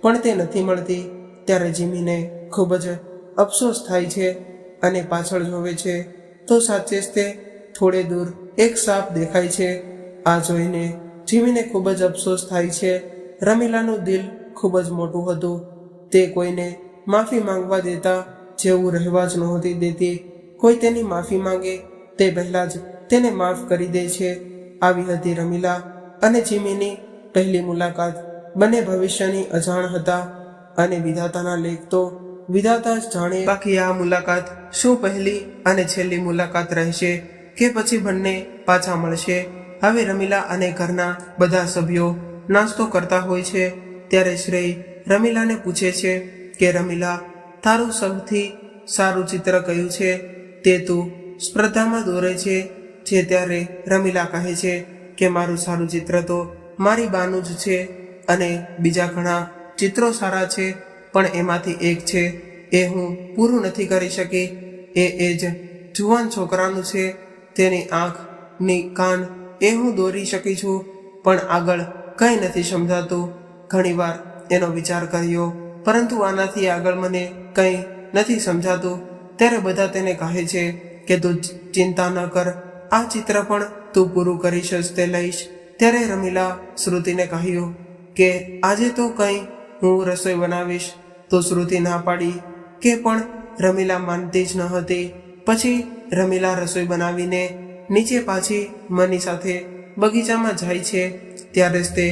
પણ તે નથી મળતી. ત્યારે જીમીને ખૂબ જ અફસોસ થાય છે અને પાછળ જોવે છે તો સાચે જ તે થોડે દૂર એક સાપ દેખાય છે. આ જોઈને જીમીને ખૂબ જ અફસોસ થાય છે. રમીલાનું દિલ ખૂબ જ મોટું હતું. તે કોઈને માફી માંગવા દેતા જેવું રહેવા જ નહોતી દેતી. કોઈ તેની માફી માંગે તે પહેલાં જ તેને માફ કરી દે છે. આવી હતી રમીલા અને જીમીની પહેલી મુલાકાત. બંને ભવિષ્યની અજાણ હતા અને વિધાતાના લેખ તો વિધાતા જ જાણે. બાકી આ મુલાકાત શું પહેલી અને છેલ્લી મુલાકાત રહેશે કે પછી બંને પાછા મળશે? હવે રમીલા અને ઘરના બધા સભ્યો નાસ્તો કરતા હોય છે. ત્યારે શ્રેય રમીલાને પૂછે છે કે રમીલા, તારું સૌથી સારું ચિત્ર કયું છે તે તું સ્પર્ધામાં દોરે છે, જે ત્યારે રમીલા કહે છે કે મારું સારું ચિત્ર તો મારી બાનું જ છે અને બીજા ઘણા ચિત્રો સારા છે, પણ એમાંથી એક છે એ હું પૂરું નથી કરી શકી. એ જ જુવાન છોકરાનું છે, તેની આંખની કાન એ હું દોરી શકી છું, પણ આગળ કંઈ નથી સમજાતું. ઘણીવાર એનો વિચાર કર્યો, પરંતુ આનાથી આગળ મને કંઈ નથી સમજાતું. ત્યારે બધા તેને કહે છે કે તું ચિંતા ન કર, આ ચિત્ર પણ તું પૂરું કરીશ જ તે લઈશ. ત્યારે રમીલા શ્રુતિને કહ્યું કે આજે તો કંઈ હું રસોઈ બનાવીશ. તો શ્રુતિ ના પાડી કે પણ રમીલા માનતી જ ન હતી. પછી રમીલા રસોઈ બનાવીને નીચે પાછી મની સાથે બગીચામાં જાય છે. ત્યારે જ તે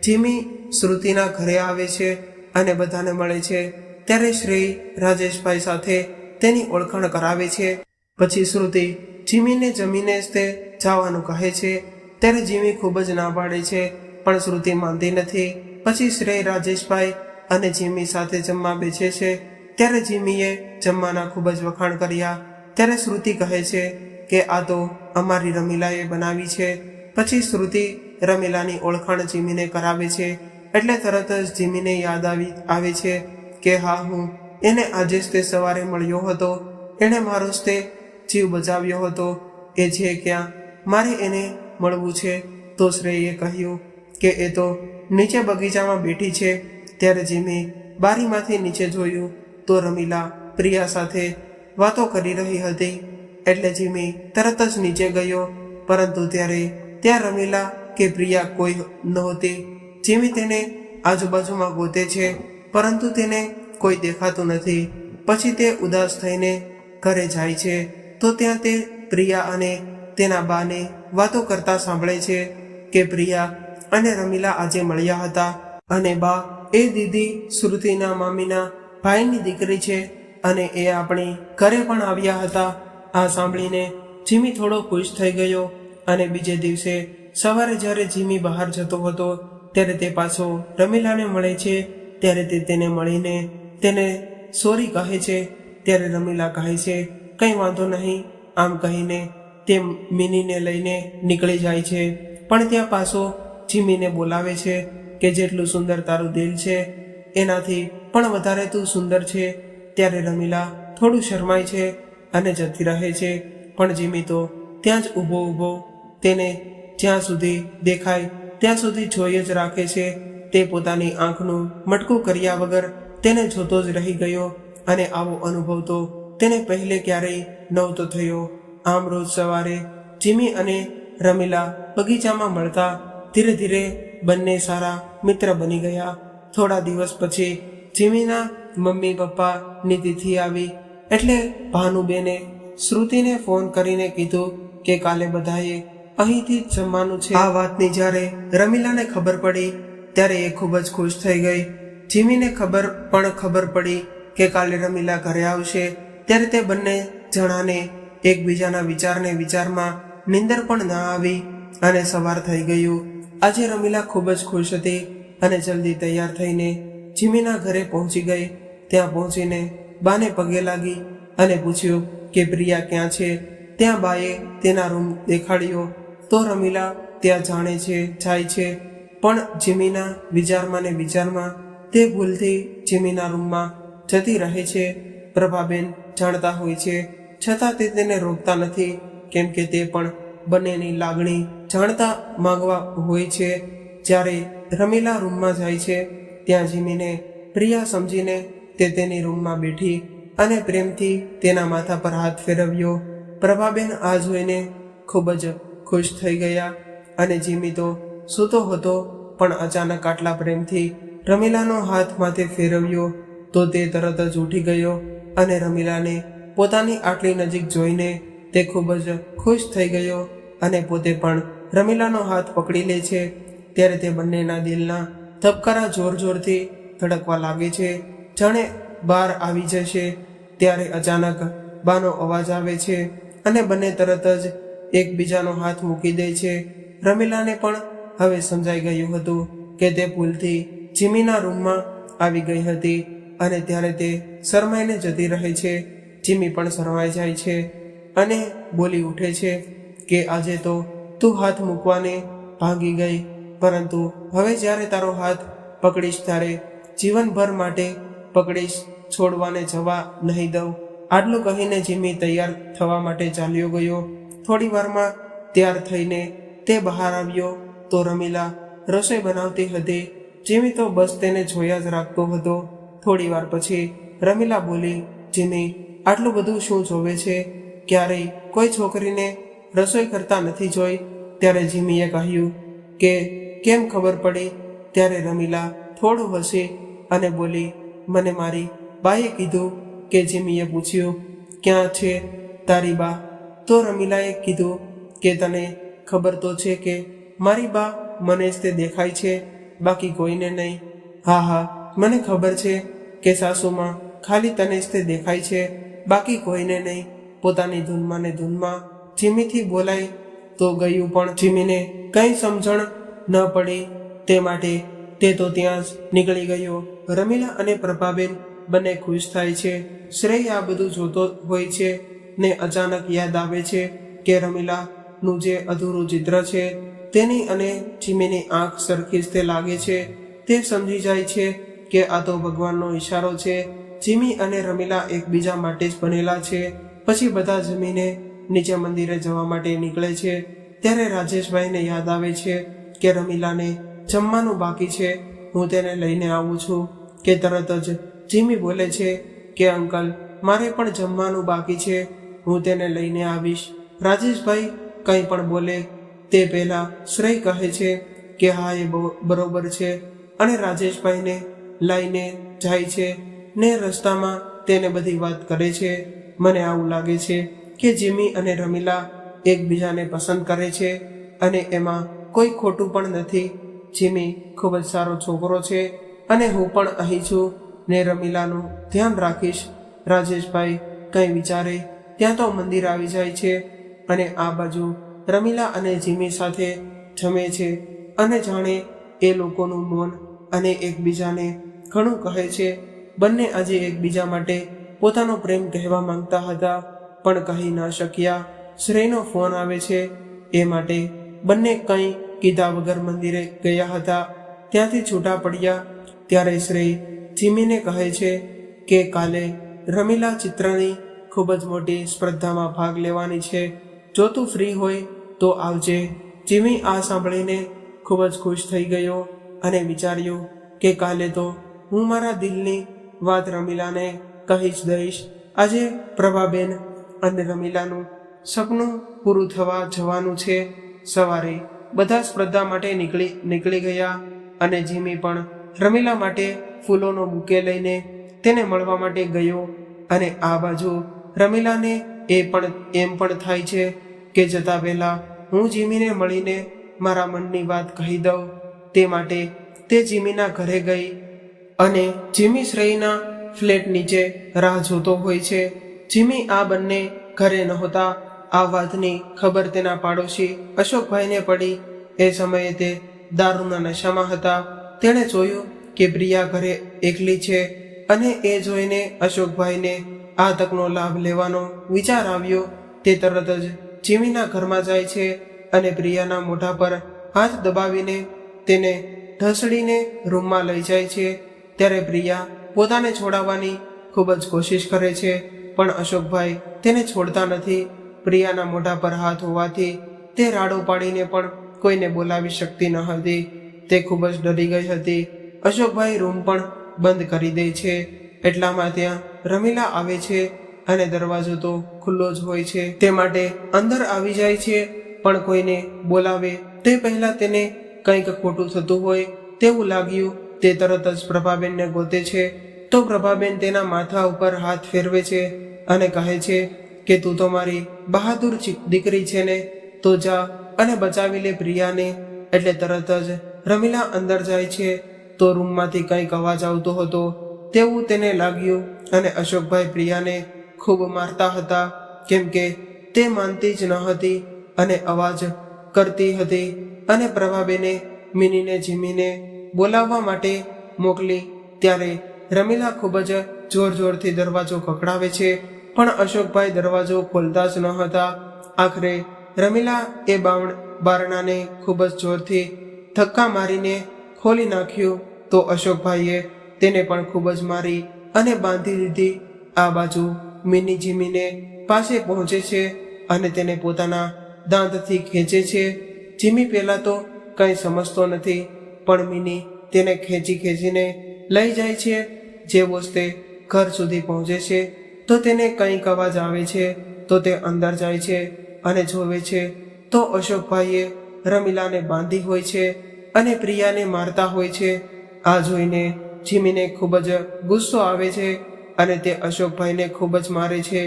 જીમી શ્રુતિના ઘરે આવે છે અને બધાને મળે છે. ત્યારે શ્રી રાજેશભાઈ સાથે તેની ઓળખાણ કરાવે છે. પછી શ્રુતિ જીમીને જમીને જ તે જવાનું કહે છે. ત્યારે જીમી ખૂબ જ ના પાડે છે, પણ શ્રુતિ માનતી નથી. પછી શ્રી રાજેશભાઈ અને જીમી સાથે જમવા બેસે છે. ત્યારે જીમીએ જમવાના ખૂબ જ વખાણ કર્યા. ત્યારે શ્રુતિ કહે છે કે આ તો અમારી રમીલાએ બનાવી છે. પછી શ્રુતિ રમીલાની ઓળખાણ જીમીને કરાવે છે. એટલે તરત જ જીમીને યાદ આવે છે કે હા, હું એને આજે જ તે સવારે મળ્યો હતો. એણે મારો જ તે જીવ બચાવ્યો હતો. એ છે ક્યાં? મારે એને મળવું છે. તો શ્રેયે કહ્યું કે એ તો નીચે બગીચામાં બેઠી છે. ત્યારે જીમી બારીમાંથી નીચે જોયું તો રમીલા પ્રિયા સાથે વાતો કરી રહી હતી. એટલે જીમી તરત જ નીચે ગયો, પરંતુ ત્યારે ત્યાં રમીલા કે પ્રિયા કોઈ નહોતી. જીમી તેને આજુબાજુમાં ગોતે છે, પરંતુ તેને કોઈ દેખાતું નથી. પછી તે ઉદાસ થઈને ઘરે જાય છે. તો ત્યાં તે પ્રિયા અને તેના બાને વાતો કરતા સાંભળે છે કે પ્રિયા અને રમીલા આજે મળ્યા હતા અને બા એ દીદી શ્રુતિના મામીના ભાઈની દીકરી છે અને એ આપણી ઘરે પણ આવ્યા હતા. આ સાંભળીને જીમી થોડો ખુશ થઈ ગયો અને બીજે દિવસે સવારે જ્યારે જીમી બહાર જતો હતો ત્યારે તે પાછો રમીલાને મળે છે. ત્યારે તે તેને મળીને તેને સોરી કહે છે. ત્યારે રમીલા કહે છે કંઈ વાંધો નહીં. આમ કહીને તે મિનીને લઈને નીકળી જાય છે. પણ ત્યાં પાછો જીમીને બોલાવે છે કે જેટલું સુંદર તારું દિલ છે એનાથી પણ વધારે તું સુંદર છે. ત્યારે રમીલા થોડું શરમાય છે અને જતી રહે છે. પણ જીમી તો ત્યાં જ ઊભો તેને જ્યાં સુધી દેખાય ત્યાં સુધી જોઈ જ રાખે છે. તે પોતાની આંખનું મટકું કર્યા વગર તેને જોતો જ રહી ગયો અને આવો અનુભવ તો તેને પહેલે ક્યારેય નહોતો થયો. આમ રોજ સવારે જીમી અને રમીલા બગીચામાં મળતા. ધીરે ધીરે બંને સારા મિત્ર બની ગયા. થોડા દિવસ પછી જીમીના મમ્મી પપ્પાની તિથિ આવી. એટલે ભાનુબેને શ્રુતિને ફોન કરીને કીધું કે કાલે બધાએ અહીંથી જ જમવાનું છે. આ વાતની જ્યારે રમીલાને ખબર પડી ત્યારે એ ખૂબ જ ખુશ થઈ ગઈ. જીમીને ખબર પડી કે કાલે રમીલા ઘરે આવશે. ત્યારે તે બંને જણાને એકબીજાના વિચારમાં નીંદર પણ ના આવી અને સવાર થઈ ગયું. આજે રમીલા ખૂબ જ ખુશ હતી અને જલ્દી તૈયાર થઈને જીમીના ઘરે પહોંચી ગઈ. ત્યાં પહોંચીને બાને પગે લાગી અને પૂછ્યું કે પ્રિયા ક્યાં છે. ત્યાં બાએ તેના રૂમ દેખાડ્યો. તો રમીલા ત્યાં જાય છે, પણ જીમીના વિચારમાં તે ભૂલથી જીમીના રૂમમાં જતી રહે છે. પ્રભાબેન જાણતા હોય છે, છતાં તે તેને રોકતા નથી, કેમ કે તે પણ બંનેની લાગણી જાણતા માંગવા હોય છે. જ્યારે રમીલા રૂમમાં જાય છે ત્યાં જીમીને પ્રિયા સમજીને તે તેની રૂમમાં બેઠી અને પ્રેમથી તેના માથા પર હાથ ફેરવ્યો. પ્રભાબેન આ જોઈને ખૂબ જ ખુશ થઈ ગયા અને જીમી તો સૂતો હતો, પણ અચાનક આટલા પ્રેમથી રમીલાનો હાથ માથે ફેરવ્યો તો તે તરત જ ઉઠી ગયો અને રમીલાને પોતાની આટલી નજીક જોઈને તે ખૂબ જ ખુશ થઈ ગયો અને પોતે પણ રમીલાનો હાથ પકડી લે છે. ત્યારે તે બંનેના દિલના ધબકારા જોરથી ધડકવા લાગે છે, જાણે બહાર આવી જશે. ત્યારે અચાનક બાનો અવાજ આવે છે અને બંને તરત જ એકબીજાનો હાથ મૂકી દે છે. રમીલાને પણ હવે સમજાઈ ગયું હતું કે તે ભૂલથી જીમીના રૂમમાં આવી ગઈ હતી અને ત્યારે તે શરમાઈને જતી રહે છે. જીમી પણ શરમાઈ જાય છે અને બોલી ઉઠે છે કે આજે તો તું હાથ મૂકવાને ભાગી ગઈ, પરંતુ હવે જ્યારે તારો હાથ પકડીશ ત્યારે જીવનભર માટે પકડીશ, છોડવાને જવા નહીં દઉં. આટલું કહીને જીમી તૈયાર થવા માટે ચાલ્યો ગયો. થોડી વારમાં તૈયાર થઈને તે બહાર આવ્યો તો રમીલા રસોઈ બનાવતી હતી. જીમી તો બસ તેને જોયા જ રાખતો હતો. થોડી વાર પછી રમીલા બોલી, જીમી, આટલું બધું શું જોવે છે? ક્યારેય કોઈ છોકરીને રસોઈ કરતા નથી જોઈ. ત્યારે જીમીએ કહ્યું કે કેમ ખબર પડી? ત્યારે રમીલા થોડું હસી અને બોલી, મને મારી બાએ કીધું. કે જીમીએ પૂછ્યું, ક્યાં છે તારી બા? તો રમીલાએ કીધું કે તને ખબર તો છે કે મારી બા મને જ તે દેખાય છે, બાકી કોઈને નહીં. હા હા, મને ખબર છે કે સાસુમાં ખાલી તને જ તે દેખાય છે, બાકી કોઈને નહીં. પોતાની ધૂનમાં ને ધૂનમાં જીમીથી બોલાય તો ગયું, પણ જીમીને કંઈ સમજણ ન પડી. તે માટે તે તો ત્યાં જ નીકળી ગયો. રમીલા અને પ્રભાબેન બંને ખુશ થાય છે. શ્રેય આ બધું જોતો હોય છે ને અચાનક યાદ આવે છે કે રમીલાનું જે અધૂરું ચિત્ર છે તેની અને જીમીની આંખ સરખી જ તે લાગે છે. તે સમજી જાય છે કે આ તો ભગવાનનો ઈશારો છે. જીમી અને રમીલા એકબીજા માટે જ બનેલા છે. પછી બધા જમીને નીચે મંદિરે જવા માટે નીકળે છે. ત્યારે રાજેશભાઈને યાદ આવે છે કે રમીલાને જમવાનું બાકી છે, હું તેને લઈને આવું છું. કે તરત જ જીમી બોલે છે કે અંકલ, મારે પણ જમવાનું બાકી છે, હું તેને લઈને આવીશ. રાજેશભાઈ કંઈ પણ બોલે તે પહેલાં શ્રેય કહે છે કે હા, એ બરોબર છે, અને રાજેશભાઈને લઈને જાય છે ને રસ્તામાં તેને બધી વાત કરે છે. મને આવું લાગે છે કે જીમી અને રમીલા એકબીજાને પસંદ કરે છે અને એમાં કોઈ ખોટું પણ નથી. જીમી ખૂબ જ સારો છોકરો છે અને હું પણ અહીં છું ને રમીલાનું ધ્યાન રાખીશ. રાજેશભાઈ કંઈ વિચારે ત્યાં તો મંદિર આવી જાય છે અને આ બાજુ રમીલા અને જીમી સાથે જમે છે અને જાણે એ લોકોનું મૌન અને એકબીજાને ઘણું કહે છે. બંને આજે એકબીજા માટે પોતાનો પ્રેમ કહેવા માંગતા હતા પણ કહી ન શક્યા. શ્રેયનો ફોન આવે છે, એ માટે બંને કંઈ કીધા વગર મંદિરે ગયા હતા. ત્યાંથી છૂટા પડ્યા ત્યારે શ્રેય જીમીને કહે છે કે કાલે રમીલા ચિત્રની ખૂબ જ મોટી સ્પર્ધામાં ભાગ લેવાની છે, જો તું ફ્રી હોય તો આવજે. જીમી આ સાંભળીને ખૂબ જ ખુશ થઈ ગયો અને વિચાર્યું કે કાલે તો હું મારા દિલની વાત રમીલાને કહી જ દઈશ. આજે પ્રભાબેન અને રમીલાનું સપનું પૂરું થવા જવાનું છે. સવારે બધા સ્પર્ધા માટે નીકળી ગયા અને જીમી પણ રમીલા માટે ફૂલોનો બુકે લઈને તેને મળવા માટે ગયો. અને આ બાજુ રમીલાને એમ પણ થાય છે કે જતા પહેલા હું જીમીને મળીને મારા મનની વાત કહી દઉં. તે માટે તે જીમીના ઘરે ગઈ અને જીમી શ્રેયના ફ્લેટ નીચે રાહ જોતો હોય છે. જીમી આ બંને ઘરે નહોતા. આ વાતની ખબર તેના પાડોશી અશોકભાઈને પડી. એ સમયે તે દારૂના નશામાં હતા. તેણે જોયું કે પ્રિયા ઘરે એકલી છે અને એ જોઈને અશોકભાઈને આ તકનો લાભ લેવાનો વિચાર આવ્યો. તે તરત જ જીમીના ઘરમાં જાય છે અને પ્રિયાના મોઢા પર હાથ દબાવીને તેને ઢસડીને રૂમમાં લઈ જાય છે. ત્યારે પ્રિયા પોતાને છોડાવવાની ખૂબ જ કોશિશ કરે છે પણ અશોકભાઈ તેને છોડતા નથી. પ્રિયાના મોઢા પર હાથ હોવાથી તે રાડો પાડીને પણ કોઈને બોલાવી શકતી ન હતી. તે ખૂબ જ ડરી ગઈ હતી. અશોકભાઈ રૂમ પણ બંધ કરી દે છે. એટલામાં ત્યાં રમીલા આવે છે અને દરવાજો તો ખુલ્લો જ હોય છે. તે માટે અંદર આવી જાય છે પણ કોઈને બોલાવે તે પહેલાં તેને કંઈક ખોટું થતું હોય તેવું લાગ્યું. તે તરત જ પ્રભાબેનને ગોતે છે તો પ્રભાબેન તેના માથા ઉપર હાથ ફેરવે છે અને કહે છે કે તું તો મારી બહાદુર દીકરી છે ને, તો જા અને બચાવી લે પ્રિયાને. એટલે તરત જ રમીલા અંદર જાય છે તો રૂમમાંથી કંઈક અવાજ આવતો હતો તેવું તેને લાગ્યું અને અશોકભાઈ પ્રિયાને ખૂબ મારતા હતા કેમ કે તે માનતી જ ન હતી અને અવાજ કરતી હતી. અને પ્રભાબેને મિનીને જીમીને બોલાવવા માટે મોકલી. ત્યારે રમીલા ખૂબ જ જોરથી દરવાજો ખખડાવે છે પણ અશોકભાઈ દરવાજો ખોલતા જ ન હતા. આખરે રમીલા એ બારણાને ખૂબ જ જોરથી ધક્કા મારીને ખોલી નાખ્યું તો અશોકભાઈએ તેને પણ ખૂબ જ મારી અને બાંધી દીધી. આ બાજુ મિની જીમીને પાસે પહોંચે છે અને તેને પોતાના દાંતથી ખેંચે છે. જીમી પહેલાં તો કંઈ સમજતો નથી, પણ મિની તેને ખેંચીને લઈ જાય છે. જેવો જ તે ઘર સુધી પહોંચે છે તો તેને કંઈક અવાજ આવે છે તો તે અંદર જાય છે અને જોવે છે તો અશોકભાઈએ રમીલાને બાંધી હોય છે અને પ્રિયાને મારતા હોય છે. આ જોઈને જીમીને ખૂબ જ ગુસ્સો આવે છે અને તે અશોકભાઈને ખૂબ જ મારે છે.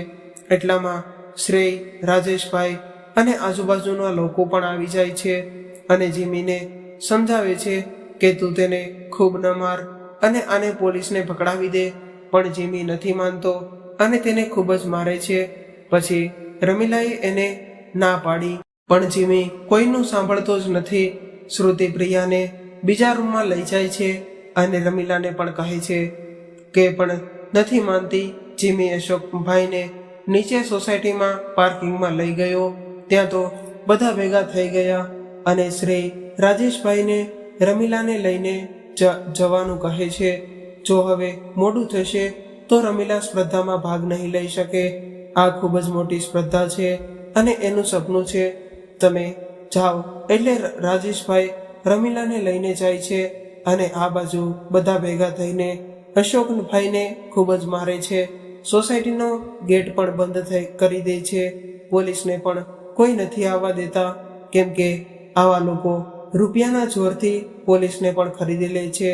એટલામાં શ્રેય, રાજેશભાઈ અને આજુબાજુના લોકો પણ આવી જાય છે અને જીમીને સમજાવે છે કે તું તેને ખૂબ ન માર અને આને પોલીસને પકડાવી દે. પણ જીમી નથી માનતો અને તેને ખૂબ જ મારે છે. પછી રમીલાએ એને ના પાડી, પણ જીમી કોઈનું સાંભળતો જ નથી. શ્રુતિ પ્રિયાને બીજા રૂમમાં લઈ જાય છે અને રમીલાને પણ કહે છે કે પણ નથી માનતી. જીમી અશોકભાઈને નીચે સોસાયટીમાં પાર્કિંગમાં લઈ ગયો. ત્યાં તો બધા ભેગા થઈ ગયા અને શ્રેય રાજેશભાઈને રમીલાને લઈને જવાનું કહે છે. જો હવે મોડું થશે તો રમીલા સ્પર્ધામાં ભાગ નહીં લઈ શકે. આ ખૂબ જ મોટી સ્પર્ધા છે અને એનું સપનું છે. તમે જાઓ. એટલે રાજેશભાઈ રમીલાને લઈને જાય છે અને આ બાજુ બધા ભેગા થઈને અશોકભાઈને ખૂબ જ મારે છે. સોસાયટીનો ગેટ પણ બંધ કરી દે છે. પોલીસને પણ કોઈ નથી આવવા દેતા, કેમ કે આવા લોકો રૂપિયાના જોરથી પોલીસને પણ ખરીદી લે છે.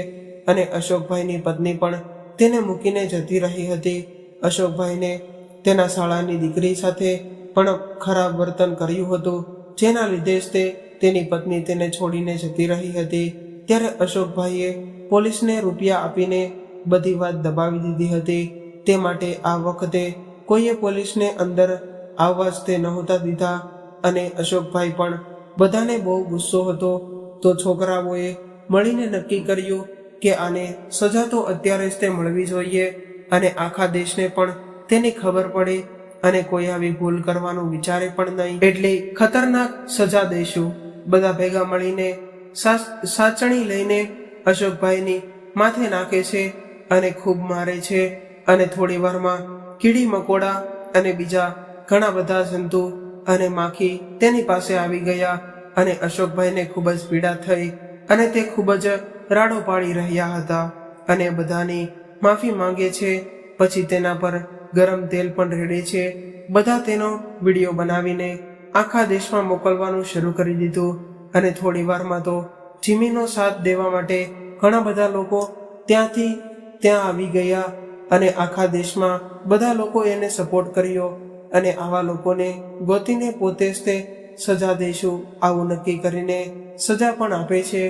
અને અશોકભાઈની પત્ની પણ તેને મૂકીને જતી રહી હતી. અશોકભાઈને તેના શાળાની દીકરી સાથે પણ ખરાબ વર્તન કર્યું હતું, જેના લીધે જ તેની પત્ની તેને છોડીને જતી રહી હતી. ત્યારે અશોકભાઈએ પોલીસને રૂપિયા આપીને બધી વાત દબાવી દીધી હતી. તે માટે આ વખતે કોઈએ પોલીસને અંદર આવવા જ તે નહોતા દીધા. અને અશોકભાઈ પણ બધાને બહુ ગુસ્સો હતો. તો છોકરાઓએ મળીને નક્કી કર્યું કે આને સજા તો અત્યારે જ તે મળવી જોઈએ અને આખા દેશને પણ તેની ખબર પડે અને કોઈ આવી ભૂલ કરવાનું વિચારે પણ નહીં. એટલે ખતરનાક સજા દઈશું. બધા ભેગા મળીને સાચણી લઈને અશોકભાઈની માથે નાખે છે અને ખૂબ મારે છે. અને થોડી વારમાં કીડી મકોડા અને બીજા ઘણા બધા જંતુ અને માખી તેની પાસે આવી ગયા અને અશોકભાઈને ખૂબ જ પીડા થઈ અને તે ખૂબ જ રાડો પાડી રહ્યા હતા અને બધાની માફી માંગે છે. પછી તેના પર ગરમ તેલ પણ રેડે છે. બધા તેનો વિડીયો બનાવીને આખા દેશમાં મોકલવાનું શરૂ કરી દીધું અને થોડી વારમાં તો જીમીનો સાથ દેવા માટે ઘણા બધા લોકો ત્યાં આવી ગયા અને આખા દેશમાં બધા લોકો એને સપોર્ટ કર્યો અને આવા લોકોને ગોતીને પોતે જ તે સજા દઈશું આવું નક્કી કરીને સજા પણ આપે છે.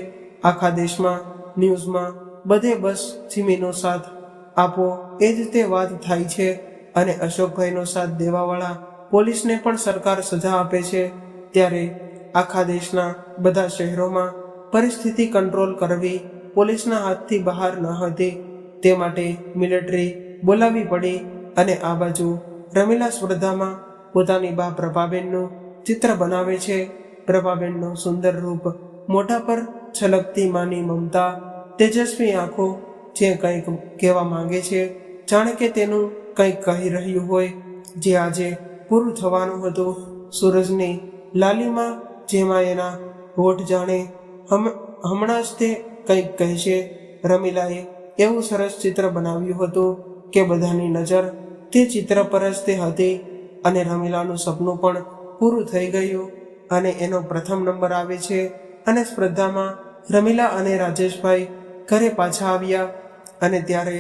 આખા દેશમાં ન્યૂઝમાં બધે બસ જીમીનો સાથ આપો એ જ તે વાત થાય છે અને અશોકભાઈનો સાથ દેવાવાળા પોલીસને પણ સરકાર સજા આપે છે. ત્યારે આખા દેશના બધા શહેરોમાં પરિસ્થિતિ કંટ્રોલ કરવી પોલીસના હાથથી બહાર ન હતી. તે માટે મિલિટરી બોલાવી પડી અને આ બાજુ રમીલા સ્પર્ધામાં પોતાની બા પ્રભાબેનનું ચિત્ર બનાવે છે. પ્રભાબેનનું સુંદર રૂપ, મોઢા પર છલકતી માની મમતા, તેજસ્વી આંખો, જે કંઈક કહેવા માંગે છે જાણે કે તેનું કંઈક કહી રહ્યું હોય, જે આજે પૂરું થવાનું હતું. સૂરજની લાલીમાં જેમાં એના હોઠ જાણે હમણાં જ તે કંઈક કહેશે. રમીલાએ એવું સરસ ચિત્ર બનાવ્યું હતું કે બધાની નજર તે ચિત્ર પર જ તે હતી અને રમીલાનું સપનું પણ પૂરું થઈ ગયું અને એનો પ્રથમ નંબર આવે છે. અને સ્પર્ધામાં રમીલા અને રાજેશભાઈ ઘરે પાછા આવ્યા અને ત્યારે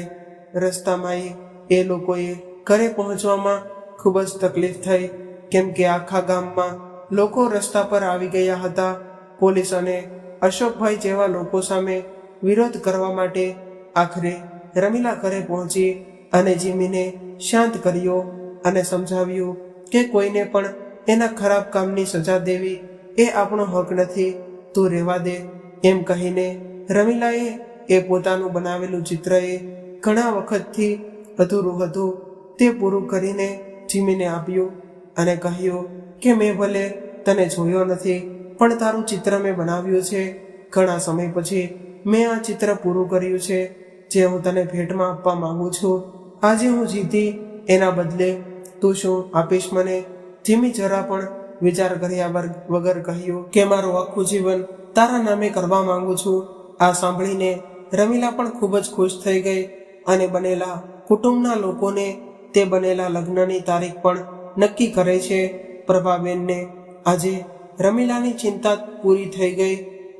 રસ્તામાં એ લોકોએ ઘરે પહોંચવામાં ખૂબ જ તકલીફ થઈ, કેમ કે આખા ગામમાં લોકો રસ્તા પર આવી ગયા હતા. પોલીસ અને અશોકભાઈ જેવા લોકો સામે વિરોધ કરવા માટે આખરે રમીલા ઘરે પહોંચી અને જીમીને શાંત કર્યો અને સમજાવ્યું કે કોઈને પણ એના ખરાબ કામની સજા દેવી એ આપણો હક નથી, તું રહેવા દે. એમ કહીને રમીલાએ એ પોતાનું બનાવેલું ચિત્ર એ ઘણા વખતથી અધૂરું હતું તે પૂરું કરીને જીમીને આપ્યું અને કહ્યું કે મેં ભલે તને જોયો નથી, પણ તારું ચિત્ર મેં બનાવ્યું છે. ઘણા સમય પછી મેં આ ચિત્ર પૂરું કર્યું છે, જે હું તને ભેટમાં આપવા માંગુ છું. આજે હું જીતી, એના બદલે તું શું આપીશ મને? જીમી જરા પણ વિચાર કર્યા વગર કહ્યું કે મારું આખું જીવન તારા નામે કરવા માંગુ છું. આ સાંભળીને રમીલા પણ ખૂબ જ ખુશ થઈ ગઈ અને બનેલા કુટુંબના લોકોને તે બનેલા લગ્નની તારીખ પણ નક્કી કરે છે. પ્રભાબેનને આજે રમીલાની ચિંતા પૂરી થઈ ગઈ.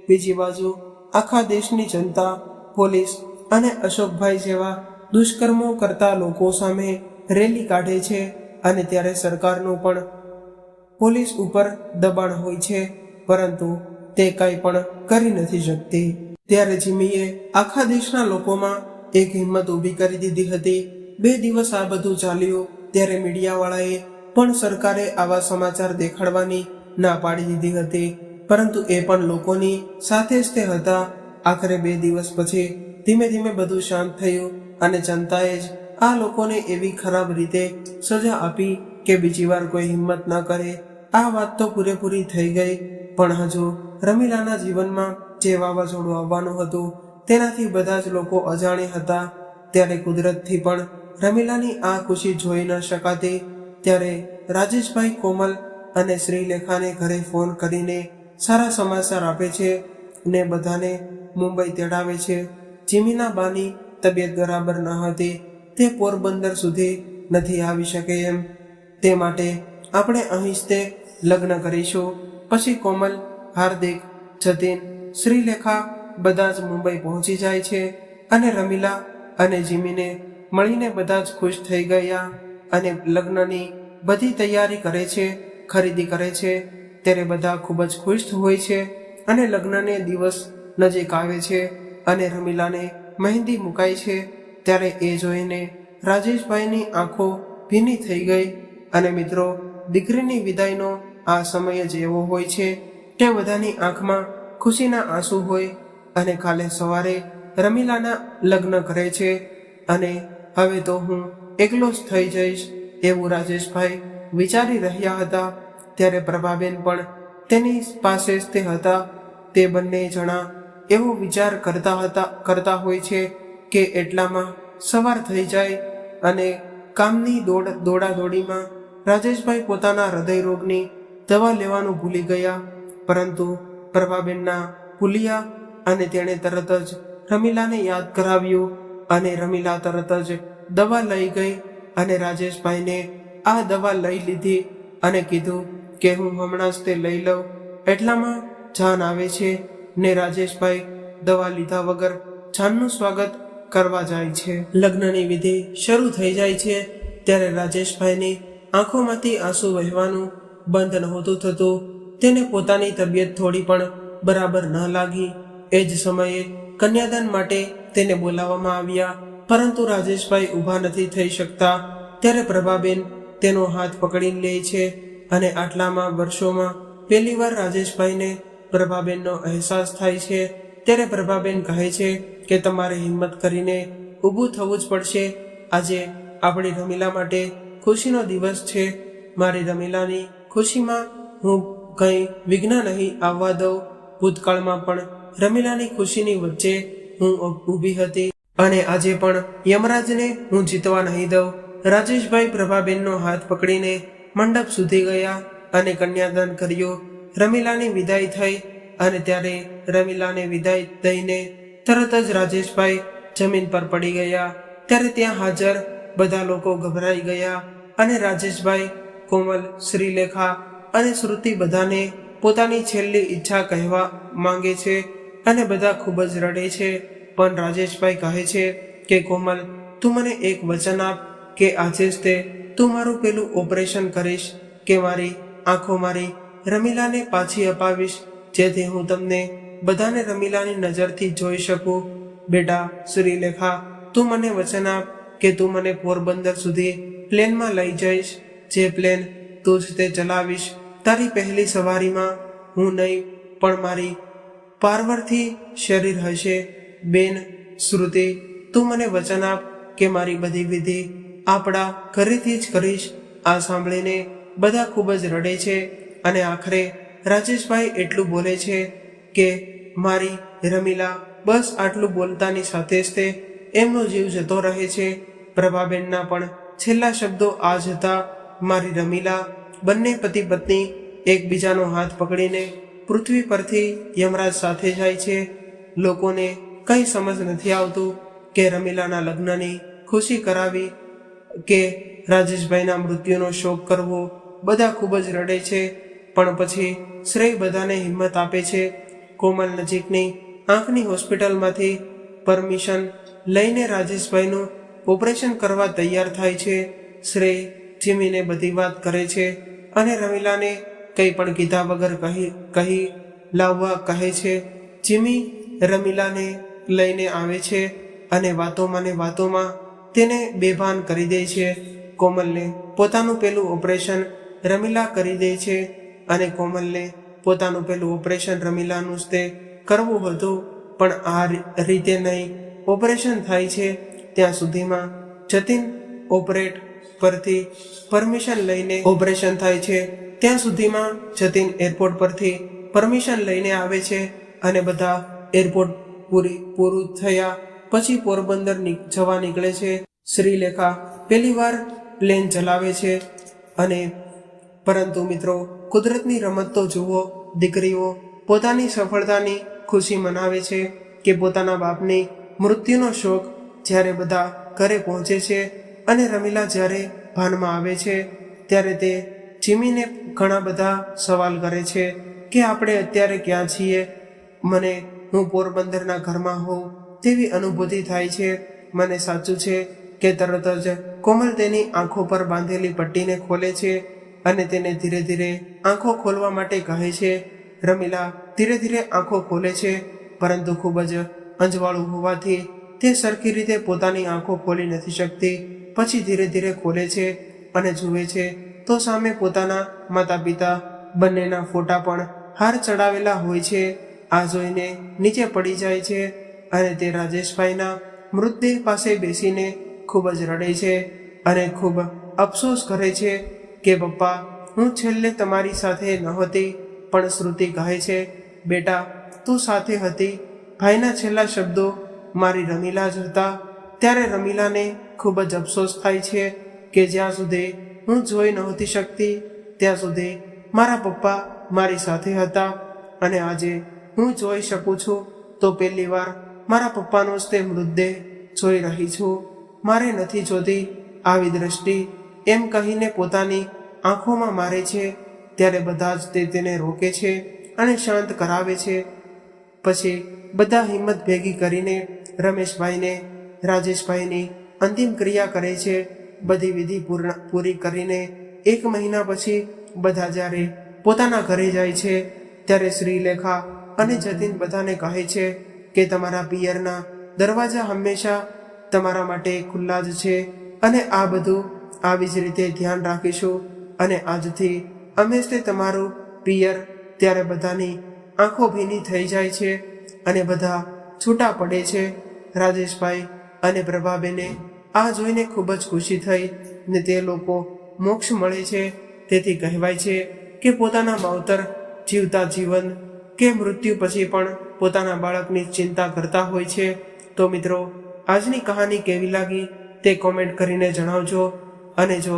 બીજી બાજુ આખા દેશની જનતા પોલીસ અને અશોકભાઈ જેવા દુષ્કર્મો કરતા લોકો સામે રેલી કાઢે છે અને ત્યારે સરકારનું પણ પોલીસ ઉપર દબાણ હોય છે, પરંતુ તે કંઈ પણ કરી નથી શકતી. ત્યારે જીમીએ આખા દેશના લોકોમાં એક હિંમત ઊભી કરી દીધી હતી. 2 દિવસ આ બધું ચાલ્યું ત્યારે મીડિયાવાળાએ પણ સરકારે આવા સમાચાર દેખાડવાની ના પાડી દીધી હતી, પરંતુ એ પણ લોકોની સાથે જ તે હતા. આખરે 2 દિવસ પછી ધીમે ધીમે બધું શાંત થયું અને જનતાએ જ આ લોકોને એવી ખરાબ રીતે સજા આપી કે બીજી વાર કોઈ હિંમત ન કરે. આ વાત તો પૂરેપૂરી થઈ ગઈ, પણ હજુ રમીલાના જીવનમાં જે વાવાઝોડું આવવાનું હતું તેનાથી બધા જ લોકો અજાણ્યા હતા. ત્યારે કુદરતથી પણ રમીલાની આ ખુશી જોઈ ન શકાતી. ત્યારે રાજેશભાઈ કોમલ અને શ્રીલેખાને ઘરે ફોન કરીને સારા સમાચાર આપે છે ને બધાને મુંબઈ તેડાવે છે. જીમીના બાની તબિયત બરાબર ન હતી, તે પોરબંદર સુધી નથી આવી શકે એમ, તે માટે આપણે અહીં જ તે લગ્ન કરીશું. પછી કોમલ, હાર્દિક, જતીન, શ્રીલેખા બધા જ મુંબઈ પહોંચી જાય છે અને રમીલા અને જીમીને મળીને બધા જ ખુશ થઈ ગયા અને લગ્નની બધી તૈયારી કરે છે, ખરીદી કરે છે. ત્યારે બધા ખૂબ જ ખુશ હોય છે અને લગ્નને દિવસ નજીક આવે છે અને રમીલાને મહેંદી મુકાય છે. ત્યારે એ જોઈને રાજેશભાઈની આંખો ભીની થઈ ગઈ. અને મિત્રો, દીકરીની વિદાયનો આ સમય જ એવો હોય છે કે બધાની આંખમાં ખુશીના આંસુ હોય. અને કાલે સવારે રમીલાના લગ્ન કરે છે અને હવે તો હું એકલો જ થઈ જઈશ એવું રાજેશભાઈ વિચારી રહ્યા હતા. ત્યારે પ્રભાબેન પણ તેની પાસે જ તે હતા. તે બંને જણા એવો વિચાર કરતા હોય છે કે એટલામાં સવાર થઈ જાય અને કામની દોડાદોડીમાં રાજેશભાઈ પોતાના હૃદયરોગની દવા લેવાનું ભૂલી ગયા. પરંતુ પ્રભાબેનના ભૂલ્યા અને તેણે તરત જ રમીલાને યાદ કરાવ્યું અને રમીલા તરત જ દવા લઈ ગઈ અને રાજેશભાઈને આ દવા લઈ લીધી અને કીધું કે હું હમણાં જ તે લઈ લઉં. એટલામાં જાન આવે છે ને રાજેશભાઈ દવા લીધા વગર જાનનું સ્વાગત કરવા જાય છે. લગ્નની વિધિ શરૂ થઈ જાય છે ત્યારે રાજેશભાઈની આંખોમાંથી આંસુ વહેવાનું બંધ નહોતું થતું. તેને પોતાની તબિયત થોડી પણ બરાબર ન લાગી. એ જ સમયે કન્યાદાન માટે તેને બોલાવવામાં આવ્યા, પરંતુ રાજેશભાઈ ઊભા નથી થઈ શકતા. ત્યારે પ્રભાબેન તેનો હાથ પકડી લે છે અને આટલામાં વર્ષોમાં પહેલીવાર રાજેશભાઈને પ્રભાબેનનો અહેસાસ થાય છે. ત્યારે પ્રભાબેન કહે છે કે તમારે હિંમત કરીને ઊભું થવું જ પડશે. આજે આપણી રમીલા માટે ખુશીનો દિવસ છે. મારી રમીલાની ખુશીમાં હું કંઈ વિઘ્ન નહીં આવવા દઉં. ભૂતકાળમાં પણ રમીલાની ખુશીની વચ્ચે હું ઊભી હતી અને આજે પણ યમરાજને હું જીતવા નહીં દઉં. રાજેશભાઈ પ્રભાબેનનો હાથ પકડીને મંડપ સુધી ગયા અને કન્યાદાન કર્યું. રમીલાની વિદાય થઈ અને ત્યારે રમીલાને વિદાય દઈને તરત જ રાજેશભાઈ જમીન પર પડી ગયા. ત્યારે ત્યાં હાજર બધા લોકો ગભરાઈ ગયા અને રાજેશભાઈ, કોમલ, શ્રીલેખા અને શ્રુતિ બધાને પોતાની છેલ્લી ઈચ્છા કહેવા માંગે છે અને બધા ખૂબ જ રડે છે. પણ રાજેશભાઈ કહે છે કે કોમલ, તું મને એક વચન આપ કે આજે જ તે તું મારું પેલું ઓપરેશન કરીશ, કે મારી આંખો મારી રમીલાને પાછી અપાવીશ, જેથી હું તમને બધાને રમીલાની નજરથી જોઈ શકું. બેટા શ્રીલેખા, તું મને વચન આપ કે તું મને પોરબંદર સુધી પ્લેનમાં લઈ જઈશ. જે પ્લેન તું જ તે ચલાવીશ. તારી પહેલી સવારીમાં હું નહીં પણ મારી પાર્વરથી શરીર હશે. બેન શ્રુતિ, તું મને વચન આપ કે મારી બધી વિધિ આપણા ઘરેથી જ કરીશ આ સાંભળીને બધા ખૂબ જ રડે છે અને આખરે રાજેશભાઈ એટલું બોલે છે કે મારી રમીલા બસ આટલું બોલતાની સાથે જ તે એમનો જીવ જતો રહે છે. પ્રભાબેનના પણ છેલ્લા શબ્દો આ જ હતા, મારી રમીલા. બંને પતિ પત્ની એકબીજાનો હાથ પકડીને પૃથ્વી પરથી યમરાજ સાથે જાય છે. લોકોને કંઈ સમજ નથી આવતું કે રમીલાના લગ્નની ખુશી કરાવી કે રાજેશભાઈના મૃત્યુનો શોક કરવો. બધા ખૂબ જ રડે છે, પણ પછી શ્રેય બધાને હિંમત આપે છે. કોમલ નજીકની આંખની હોસ્પિટલમાંથી પરમિશન લઈને રાજેશભાઈનું ઓપરેશન કરવા તૈયાર થાય છે. શ્રેય જીમીને બધી વાત કરે છે અને રમીલાને કંઈ પણ કીધા વગર કહી લાવવા કહે છે. જીમી રમીલાને લઈને આવે છે અને વાતોમાં ને વાતોમાં તેને બેભાન કરી દે છે. કોમલને પોતાનું પેલું ઓપરેશન રમીલા કરી દે છે અને કોમલને પોતાનું પેલું ઓપરેશન રમીલાનું જ તે કરવું હતું, પણ આ રીતે નહીં. ઓપરેશન થાય છે ત્યાં સુધીમાં જતીન ઓપરેટ પરથી પરમિશન લઈને ઓપરેશન થાય છે ત્યાં સુધીમાં જતીન એરપોર્ટ પરથી પરમિશન લઈને આવે છે અને બધા એરપોર્ટ પૂરું થયા પછી પોરબંદર જવા નીકળે છે. શ્રીલેખા પહેલી વાર પ્લેન ચલાવે છે અને પરંતુ મિત્રો કુદરતની રમત તો જુઓ. દીકરીઓ પોતાની સફળતાની ખુશી મનાવે છે કે પોતાના બાપની મૃત્યુનો શોક જ્યારે બધા ઘરે પહોંચે છે અને રમીલા જ્યારે ભાનમાં આવે છે ત્યારે તે જીમીને ઘણા બધા સવાલ કરે છે કે આપણે અત્યારે ક્યાં છીએ. મને હું પોરબંદરના ઘરમાં હોઉં તેવી અનુભૂતિ થાય છે. મને સાચું છે કે તરત જ કોમલ તેની આંખો પર બાંધેલી પટ્ટીને ખોલે છે અને તેને ધીરે ધીરે આંખો ખોલવા માટે કહે છે. રમીલા ધીરે ધીરે આંખો ખોલે છે, પરંતુ ખૂબ જ અંજવાળું હોવાથી તે સરખી રીતે પોતાની આંખો ખોલી નથી શકતી. પછી ધીરે ધીરે ખોલે છે અને જુએ છે તો સામે પોતાના માતા પિતા બંનેના ફોટા પણ હાર ચડાવેલા હોય છે. આ જોઈને નીચે પડી જાય છે અને તે રાજેશભાઈના મૃતદેહ પાસે બેસીને ખૂબ જ રડે છે અને ખૂબ અફસોસ કરે છે કે પપ્પા, હું છેલ્લે તમારી સાથે નહોતી. પણ શ્રુતિ કહે છે, બેટા તું સાથે હતી. ભાઈના છેલ્લા શબ્દો મારી રમીલા જ હતા. ત્યારે રમીલાને ખૂબ જ અફસોસ થાય છે કે જ્યાં સુધી હું જોઈ નહોતી શકતી ત્યાં સુધી મારા પપ્પા મારી સાથે હતા અને આજે હું જોઈ શકું છું તો પહેલી વાર મારા પપ્પાનો જ તે મૃતદેહ જોઈ રહી છું. મારે નથી જોતી આવી દ્રષ્ટિ, એમ કહીને પોતાની આંખોમાં મારે છે. ત્યારે બધા જ તેને રોકે છે અને શાંત કરાવે છે. પછી બધા હિંમત ભેગી કરીને રમેશભાઈને રાજેશભાઈની અંતિમ ક્રિયા કરે છે. બધી વિધિ પૂરી કરીને 1 મહિના પછી બધા જ્યારે પોતાના ઘરે જાય છે ત્યારે શ્રીલેખા અને જતીન બધાને કહે છે કે તમારા પિયરના દરવાજા હંમેશા તમારા માટે ખુલ્લા જ છે અને આ બધું આવી જ રીતે ધ્યાન રાખીશું અને આજથી અમે જ તે તમારું પિયર. ત્યારે બધાની આંખો ભીની થઈ જાય છે અને બધા છૂટા પડે છે. રાજેશભાઈ અને પ્રભાબેને આ જોઈને ખૂબ જ ખુશી થઈ ને તે લોકો મોક્ષ મળે છે. તેથી કહેવાય છે કે પોતાના માવતર જીવતા જીવન કે મૃત્યુ પછી પણ પોતાના બાળકની ચિંતા કરતા હોય છે. તો મિત્રો, આજની કહાની કેવી લાગી તે કોમેન્ટ કરીને જણાવજો અને જો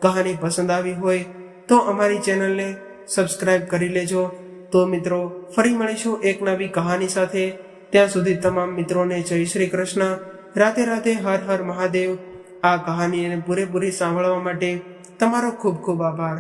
કહાની પસંદ આવી હોય તો અમારી ચેનલને સબસ્ક્રાઈબ કરી લેજો. તો મિત્રો, ફરી મળીશું એક નવી કહાની સાથે. ત્યાં સુધી તમામ મિત્રોને જય શ્રી કૃષ્ણ. રાધે રાધે, હર હર મહાદેવ. આ કહાનીને પૂરેપૂરી સાંભળવા માટે તમારો ખૂબ ખૂબ આભાર.